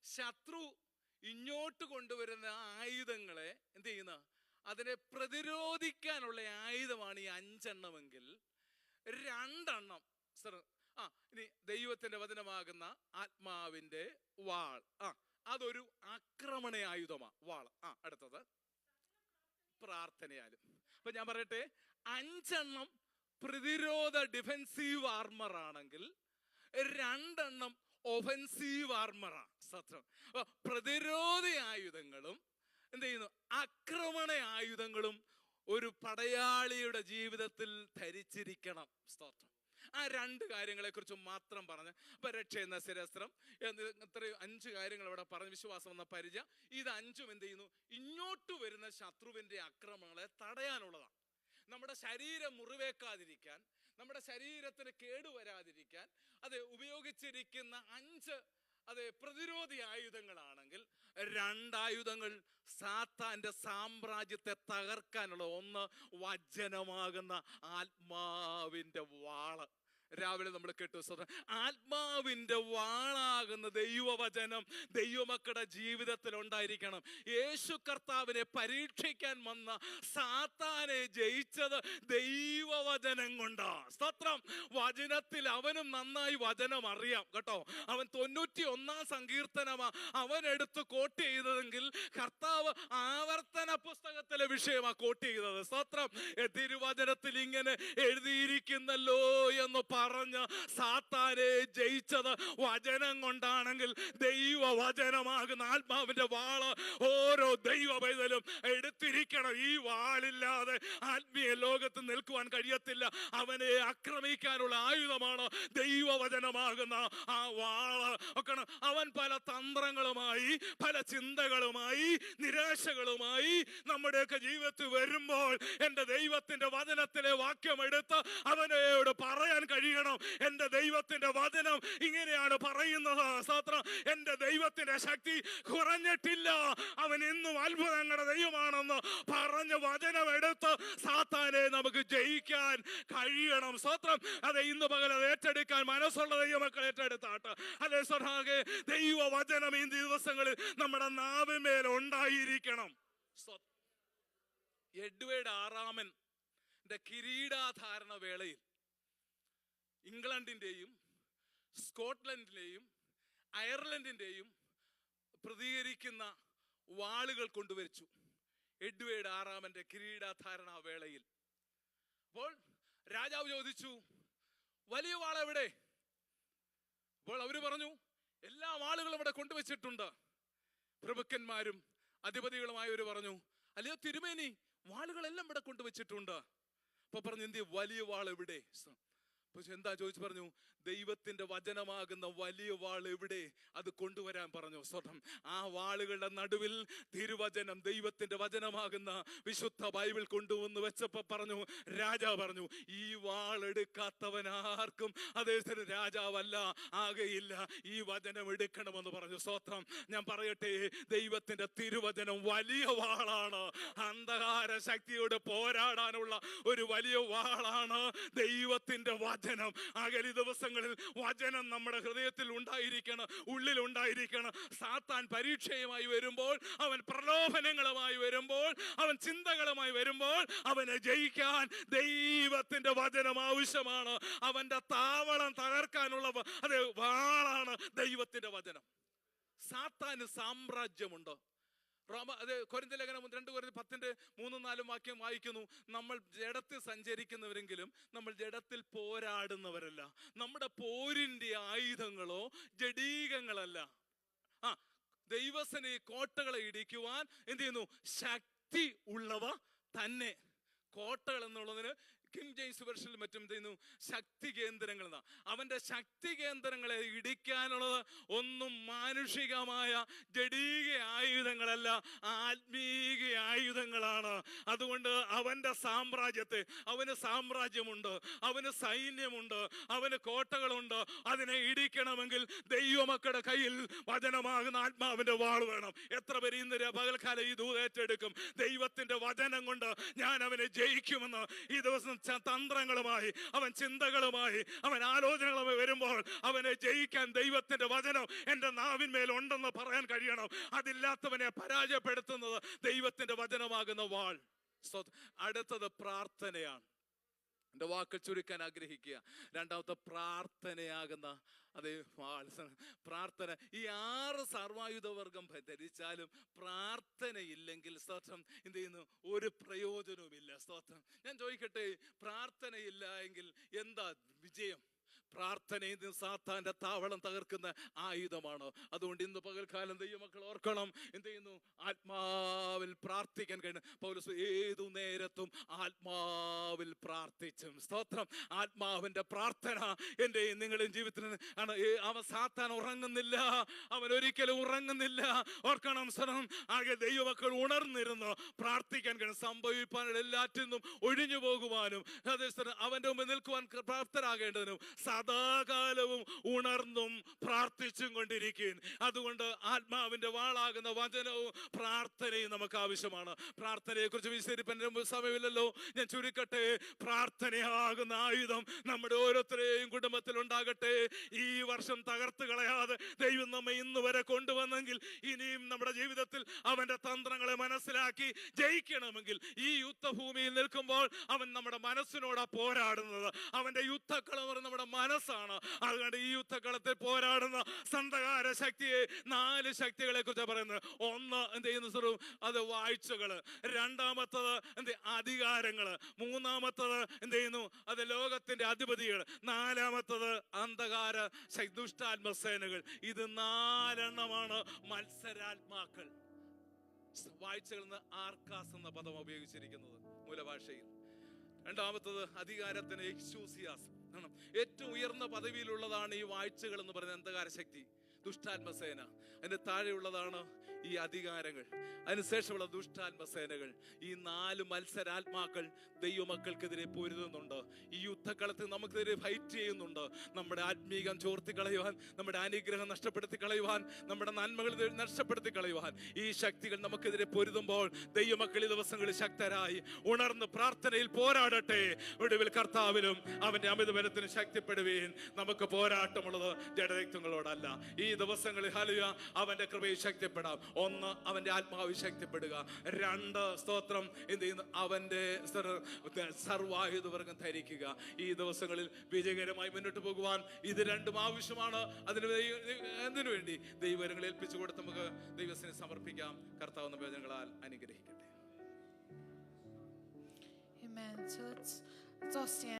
Speaker 1: ശത്രു ഇങ്ങോട്ട് കൊണ്ടുവരുന്ന ആയുധങ്ങളെ എന്ത് ചെയ്യുന്ന, അതിനെ പ്രതിരോധിക്കാനുള്ള ആയുധമാണ് ഈ 5 എണ്ണമെങ്കിൽ 2 എണ്ണം ഇനി ദൈവത്തിന്റെ വചനമാകുന്ന ആത്മാവിന്റെ വാൾ. അതൊരു ആക്രമണ ആയുധമാ വാൾ. അടുത്തത് പ്രാർത്ഥനയാലും. അപ്പൊ ഞാൻ പറയട്ടെ, 5 പ്രതിരോധ ഡിഫെൻസീവ് ആർമർ ആണെങ്കിൽ 2 ഒഫൻസീവ് ആർമറാണ്. സത്യം. പ്രതിരോധ ആയുധങ്ങളും എന്ത് ചെയ്യുന്നു, ആക്രമണ ആയുധങ്ങളും ഒരു പടയാളിയുടെ ജീവിതത്തിൽ ധരിച്ചിരിക്കണം. സ്തോത്രം. ആ 2 കാര്യങ്ങളെ കുറിച്ച് മാത്രം പറഞ്ഞ്, ഇപ്പൊ രക്ഷ എന്ന ശിരസ്ത്രം, ഇത്രയും 5 കാര്യങ്ങൾ ഇവിടെ പറഞ്ഞ്, വിശ്വാസം എന്ന പരിചയ, ഇത് 5ഉം എന്ത് ചെയ്യുന്നു, ഇങ്ങോട്ട് വരുന്ന ശത്രുവിന്റെ ആക്രമണങ്ങളെ തടയാനുള്ളതാണ്. നമ്മുടെ ശരീരം മുറിവേക്കാതിരിക്കാൻ, നമ്മുടെ ശരീരത്തിന് കേടുവരാതിരിക്കാൻ അത് ഉപയോഗിച്ചിരിക്കുന്ന 5 പ്രതിരോധി ആയുധങ്ങളാണെങ്കിൽ, 2 ആയുധങ്ങൾ സാത്താന്റെ സാമ്രാജ്യത്തെ തകർക്കാനുള്ള. 1 വചനമാകുന്ന ആത്മാവിന്റെ വാള്. രാവിലെ നമ്മൾ കേട്ടു, ആത്മാവിന്റെ വാളാകുന്ന ദൈവവചനം ദൈവമക്കളുടെ ജീവിതത്തിൽ ഉണ്ടായിരിക്കണം. യേശു കർത്താവിനെ പരീക്ഷിക്കാൻ വന്ന സാത്താനെ ജയിച്ചത് ദൈവവചനം കൊണ്ടാ. സ്തോത്രം. വചനത്തിൽ അവനും നന്നായി വചനം അറിയാം കേട്ടോ. അവൻ 91 സങ്കീർത്തനമാ അവൻ എടുത്ത് കോട്ട് ചെയ്തതെങ്കിൽ, കർത്താവ് ആവർത്തന പുസ്തകത്തിലെ വിഷയമാ കോട്ട് ചെയ്തത്. സ്തോത്രം. തിരുവചനത്തിൽ ഇങ്ങനെ എഴുതിയിരിക്കുന്നല്ലോ എന്ന് പറഞ്ഞ് സാത്താനെ ജയിച്ചത് വചനം കൊണ്ടാണെങ്കിൽ, ദൈവവചനമാകുന്ന ആത്മാവിന്റെ വാള് ഓരോ ദൈവ പൈതലും എടുത്തിരിക്കണം. ഈ വാളില്ലാതെ ആത്മീയ ലോകത്ത് നിൽക്കുവാൻ കഴിയത്തില്ല. അവനെ ആക്രമിക്കാനുള്ള ആയുധമാണ് ദൈവവചനമാകുന്ന ആ വാള്. അവൻ പല തന്ത്രങ്ങളുമായി, പല ചിന്തകളുമായി, നിരാശകളുമായി നമ്മുടെയൊക്കെ ജീവിതത്തിൽ വരുമ്പോൾ, എന്റെ ദൈവത്തിന്റെ വചനത്തിലെ വാക്യം എടുത്ത് അവനോട് പറയാൻ കഴിയണം, എന്റെ ദൈവത്തിന്റെ വചനം ഇങ്ങനെയാണ് പറയുന്നത്. സ്തോത്രം. എന്റെ ദൈവത്തിന്റെ ശക്തി കുറഞ്ഞിട്ടില്ല, അവൻ ഇന്നും അത്ഭുതങ്ങളുടെ ദൈവമാണെന്ന് പറഞ്ഞ് വചനം എടുത്ത് സാത്താനെ നമുക്ക് ജയിക്കാൻ കഴിയണം. സ്തോത്രം. അതെ, ഇന്ന് പകൽ അത് ഏറ്റെടുക്കാൻ മനസ്സുള്ള ദൈവമക്കൾ ഏറ്റെടുത്താട്ട്. അതെ സ്വഹാകെ, ദൈവവചനം ഈ ദിവസങ്ങളിൽ നമ്മുടെ നാവിന്മേൽ ഉണ്ടായിരിക്കണം. എഡ്വേർഡ് 6 കിരീടാധാരണ വേളയിൽ ഇംഗ്ലണ്ടിന്റെയും സ്കോട്ട്ലൻഡിലെയും അയർലൻഡിന്റെയും പ്രതികരിക്കുന്ന വാളുകൾ കൊണ്ടുവച്ചു. എഡ്വേർഡ് 6 കിരീടാധാരണ വേളയിൽ. അപ്പോൾ രാജാവ് ചോദിച്ചു, വലിയ വാൾ എവിടെ? അപ്പോൾ അവര് പറഞ്ഞു, എല്ലാ വാളുകളും ഇവിടെ കൊണ്ടുവച്ചിട്ടുണ്ട്. പ്രഭുക്കന്മാരും അധിപതികളുമായവർ പറഞ്ഞു, അല്ലയോ തിരുമേനി, വാളുകളെല്ലാം ഇവിടെ കൊണ്ടുവച്ചിട്ടുണ്ട്. അപ്പൊ പറഞ്ഞു, എന്ത് വലിയ വാൾ എവിടെ? എന്താ ചോദിച്ചു? പറഞ്ഞു, ദൈവത്തിന്റെ വചനമാകുന്ന വലിയ വാൾ എവിടെ? അത് കൊണ്ടുവരാൻ പറഞ്ഞു. സ്വന്തം. ആ വാളുകളുടെ നടുവിൽ തിരുവചനം, ദൈവത്തിന്റെ വചനമാകുന്ന വിശുദ്ധ ബൈബിൾ കൊണ്ടുവന്ന് വെച്ചപ്പോ പറഞ്ഞു, രാജാവ് പറഞ്ഞു, ഈ വാൾ എടുക്കാത്തവനാർക്കും അദ്ദേഹത്തിന് രാജാവല്ല ആകെയില്ല. ഈ വചനം എടുക്കണമെന്ന് പറഞ്ഞു. സ്തോത്രം. ഞാൻ പറയട്ടെ, ദൈവത്തിന്റെ തിരുവചനം വലിയ വാളാണ്. അന്ധകാര ശക്തിയോട് പോരാടാനുള്ള ഒരു വലിയ വാളാണ് ദൈവത്തിന്റെ വചനം. അകലി ദിവസങ്ങളിൽ വചനം നമ്മുടെ ഹൃദയത്തിൽ ഉണ്ടായിരിക്കണം, ഉള്ളിൽ ഉണ്ടായിരിക്കണം. സാത്താൻ പരീക്ഷയുമായി വരുമ്പോൾ, അവൻ പ്രലോഭനങ്ങളുമായി വരുമ്പോൾ, അവൻ ചിന്തകളുമായി വരുമ്പോൾ, അവനെ ജയിക്കാൻ ദൈവത്തിന്റെ വചനം ആവശ്യമാണ്. അവന്റെ താവളം തകർക്കാനുള്ള അത് വാളാണ് ദൈവത്തിന്റെ വചനം. സാത്താന് സാമ്രാജ്യമുണ്ട്. കൊരിന്ത്യർ ലേഖനം 2 കൊരിന്ത്യർ 10:3-4 വാക്യം വായിക്കുന്നു, നമ്മൾ ജഡത്തിൽ സഞ്ചരിക്കുന്നവരെങ്കിലും നമ്മൾ ജഡത്തിൽ പോരാടുന്നവരല്ല. നമ്മുടെ പോരിന്റെ ആയുധങ്ങളോ ജഡീകങ്ങളല്ല. ദൈവസേന കോട്ടകളെ ഇടിക്കുവാൻ എന്ത് ചെയ്യുന്നു? ശക്തി ഉള്ളവ തന്നെ. കോട്ടകൾ എന്നുള്ളതിന് കിങ് ജെയിംസ് വെർഷനിൽ മറ്റും ചെയ്യുന്നു ശക്തി കേന്ദ്രങ്ങൾ. അവന്റെ ശക്തി കേന്ദ്രങ്ങളെ ഇടിക്കാനുള്ളത് ഒന്നും മാനുഷികമായ ജഡീക ആയുധങ്ങളല്ല, ആത്മീക ആയുധങ്ങളാണ്. അതുകൊണ്ട് അവന്റെ സാമ്രാജ്യത്തെ, അവന് സാമ്രാജ്യമുണ്ട്, അവന് സൈന്യമുണ്ട്, അവന് കോട്ടകളുണ്ട്. അതിനെ ഇടിക്കണമെങ്കിൽ ദൈവമക്കളുടെ കയ്യിൽ വചനമാകുന്ന ആത്മാവിന്റെ വാൾ വേണം. എത്ര പേര് ഇന്ന് പകൽക്കാലം ഈ ദൂത് ഏറ്റെടുക്കും? ദൈവത്തിന്റെ വചനം കൊണ്ട് ഞാൻ അവനെ ജയിക്കുമെന്ന് ഈ ദിവസം തന്ത്രങ്ങളുമായി, അവൻ ചിന്തകളുമായി, അവൻ ആലോചനകളുമായി വരുമ്പോൾ അവനെ ജയിക്കാൻ ദൈവത്തിന്റെ വചനം എന്റെ നാവിന്മേൽ ഉണ്ടെന്ന് പറയാൻ കഴിയണം. അതില്ലാത്തവനെ പരാജയപ്പെടുത്തുന്നത് ദൈവത്തിന്റെ വചനമാകുന്ന വാൾ. അടുത്തത് പ്രാർത്ഥനയാണ്. എൻ്റെ വാക്കുകൾ ചുരുക്കാൻ ആഗ്രഹിക്കുക. രണ്ടാമത്തെ പ്രാർത്ഥനയാകുന്ന അതേ പ്രാർത്ഥന. ഈ 6 സർവായുധവർഗം ധരിച്ചാലും പ്രാർത്ഥനയില്ലെങ്കിൽ സ്തോത്രം എന്ത് ചെയ്യുന്നു? ഒരു പ്രയോജനവുമില്ല. സ്തോത്രം. ഞാൻ ചോദിക്കട്ടെ, പ്രാർത്ഥനയില്ല എങ്കിൽ എന്താ വിജയം? പ്രാർത്ഥനയിൽ സാത്താന്റെ താവളം തകർക്കുന്ന ആയുധമാണ്. അതുകൊണ്ട് ഇന്ന് പകൽക്കാലം ദൈവമക്കൾ ഓർക്കണം, എന്ത് ചെയ്യുന്നു? ആത്മാവിൽ പ്രാർത്ഥിക്കാൻ കഴിയണം. പൗലോസ് ഏതു നേരത്തും ആത്മാവിൽ പ്രാർത്ഥിച്ചും. സ്തോത്രം. ആത്മാവിന്റെ പ്രാർത്ഥന എൻ്റെ നിങ്ങളുടെ ജീവിതത്തിൽ ആണ്. അവൻ സാത്താൻ ഉറങ്ങുന്നില്ല, അവൻ ഒരിക്കലും ഉറങ്ങുന്നില്ല. ഓർക്കണം സ്വരം. ആകെ ദൈവമക്കൾ ഉണർന്നിരുന്നു പ്രാർത്ഥിക്കാൻ കഴിയും. സംഭവിപ്പാനുള്ള എല്ലാറ്റിനും ഒഴിഞ്ഞു പോകുവാനും അവന്റെ മുമ്പിൽ നിൽക്കുവാൻ പ്രാപ്തരാകേണ്ടതിനും സദാകാലവും ഉണർന്നും പ്രാർത്ഥിച്ചും കൊണ്ടിരിക്കും. അതുകൊണ്ട് ആത്മാവിന്റെ വാളാകുന്ന വചനവും പ്രാർത്ഥനയും നമുക്ക് ആവശ്യമാണ്. പ്രാർത്ഥനയെ കുറിച്ച് വിശദീകരിക്കാൻ സമയമില്ലല്ലോ, ഞാൻ ചുരുക്കട്ടെ. പ്രാർത്ഥനയാകുന്ന ആയുധം നമ്മുടെ ഓരോരുത്തരെയും കുടുംബത്തിൽ ഉണ്ടാകട്ടെ. ഈ വർഷം തകർത്ത് കളയാതെ ദൈവം നമ്മെ ഇന്ന് വരെ കൊണ്ടുവന്നെങ്കിൽ ഇനിയും നമ്മുടെ ജീവിതത്തിൽ അവന്റെ തന്ത്രങ്ങളെ മനസ്സിലാക്കി ജയിക്കണമെങ്കിൽ ഈ യുദ്ധഭൂമിയിൽ നിൽക്കുമ്പോൾ അവൻ നമ്മുടെ മനസ്സിനോടാ പോരാടുന്നത്. അവന്റെ യുദ്ധക്കളം നമ്മുടെ മനസ്സാണ്. അതുകൊണ്ട് ഈ യുദ്ധക്കളത്തിൽ പോരാടുന്ന സന്ധകാര ശക്തിയെ 4 ശക്തികളെ കുറിച്ച് പറയുന്നത്. ഒന്ന് എന്ത് ചെയ്യുന്നു സ്വരൂപം? അത് വാഴ്ചകള്. രണ്ടാമത്തത് എന്ത്? അധികാരങ്ങള്. മൂന്നാമത്തത് എന്ത് ചെയ്യുന്നു? അത് ലോകത്തിന്റെ അധിപതികൾ. നാലാമത്തത് അന്ധകാര ദുഷ്ടാത്മസേനകൾ. ഇത് 4 എണ്ണമാണ് മത്സരാത്മാക്കൾ. വാഴ്ചകൾ എന്ന് ആർക്കാസ് എന്ന പദം ഉപയോഗിച്ചിരിക്കുന്നത് മൂലഭാഷയിൽ. രണ്ടാമത്തത് അധികാരത്തിന് എക്സൂസിയാസ്. ഏറ്റവും ഉയർന്ന പദവിയിലുള്ളതാണ് ഈ വാഴ്ചകൾ എന്ന് പറയുന്ന അന്ധകാര ശക്തി, ദുഷ്ടാത്മസേന. അതിന്റെ താഴെയുള്ളതാണ് ഈ അധികാരങ്ങൾ, അതിനുശേഷമുള്ള ദുഷ്ടാത്മസേനകൾ. ഈ 4 മത്സരാത്മാക്കൾ ദൈവമക്കൾക്കെതിരെ പൊരുതുന്നുണ്ട്. ഈ യുദ്ധക്കളത്തിൽ നമുക്കെതിരെ ഫൈറ്റ് ചെയ്യുന്നുണ്ട്. നമ്മുടെ ആത്മീകം ചോർത്തി കളയുവാൻ, നമ്മുടെ അനുഗ്രഹം നഷ്ടപ്പെടുത്തി കളയുവാൻ, നമ്മുടെ നന്മകൾ നഷ്ടപ്പെടുത്തി കളയുവാൻ ഈ ശക്തികൾ നമുക്കെതിരെ പൊരുതുമ്പോൾ ദൈവമക്കൾ ഈ ദിവസങ്ങളിൽ ശക്തരായി ഉണർന്ന് പ്രാർത്ഥനയിൽ പോരാടട്ടെ. ഒടുവിൽ കർത്താവിലും അവന്റെ അമിതബലത്തിന് ശക്തിപ്പെടുവീൻ. നമുക്ക് പോരാട്ടമുള്ളത് ജഡരക്തങ്ങളോടല്ല. ഈ ദിവസങ്ങളിൽ ഹല്ലേലൂയ അവന്റെ കൃപയിൽ ശക്തിപ്പെടാം. 1 അവന്റെ ആത്മാവിൽ ശക്തിപ്പെടുക. 2 സ്തോത്രം എന്ത് ചെയ്യുന്നു? അവന്റെ സർവായുധവർഗം ധരിക്കുക. ഈ ദിവസങ്ങളിൽ വിജയകരമായി മുന്നോട്ട് പോകുവാൻ ഇത് 2ഉം ആവശ്യമാണ്. എന്തിനു വേണ്ടി? ദൈവകരങ്ങളിൽ ഏൽപ്പിച്ചു കൊടുത്ത് നമുക്ക് ദൈവത്തിന് സമർപ്പിക്കാം. കർത്താവ് വചനങ്ങളാൽ അനുഗ്രഹിക്കട്ടെ.
Speaker 2: Amen. So let's all stand.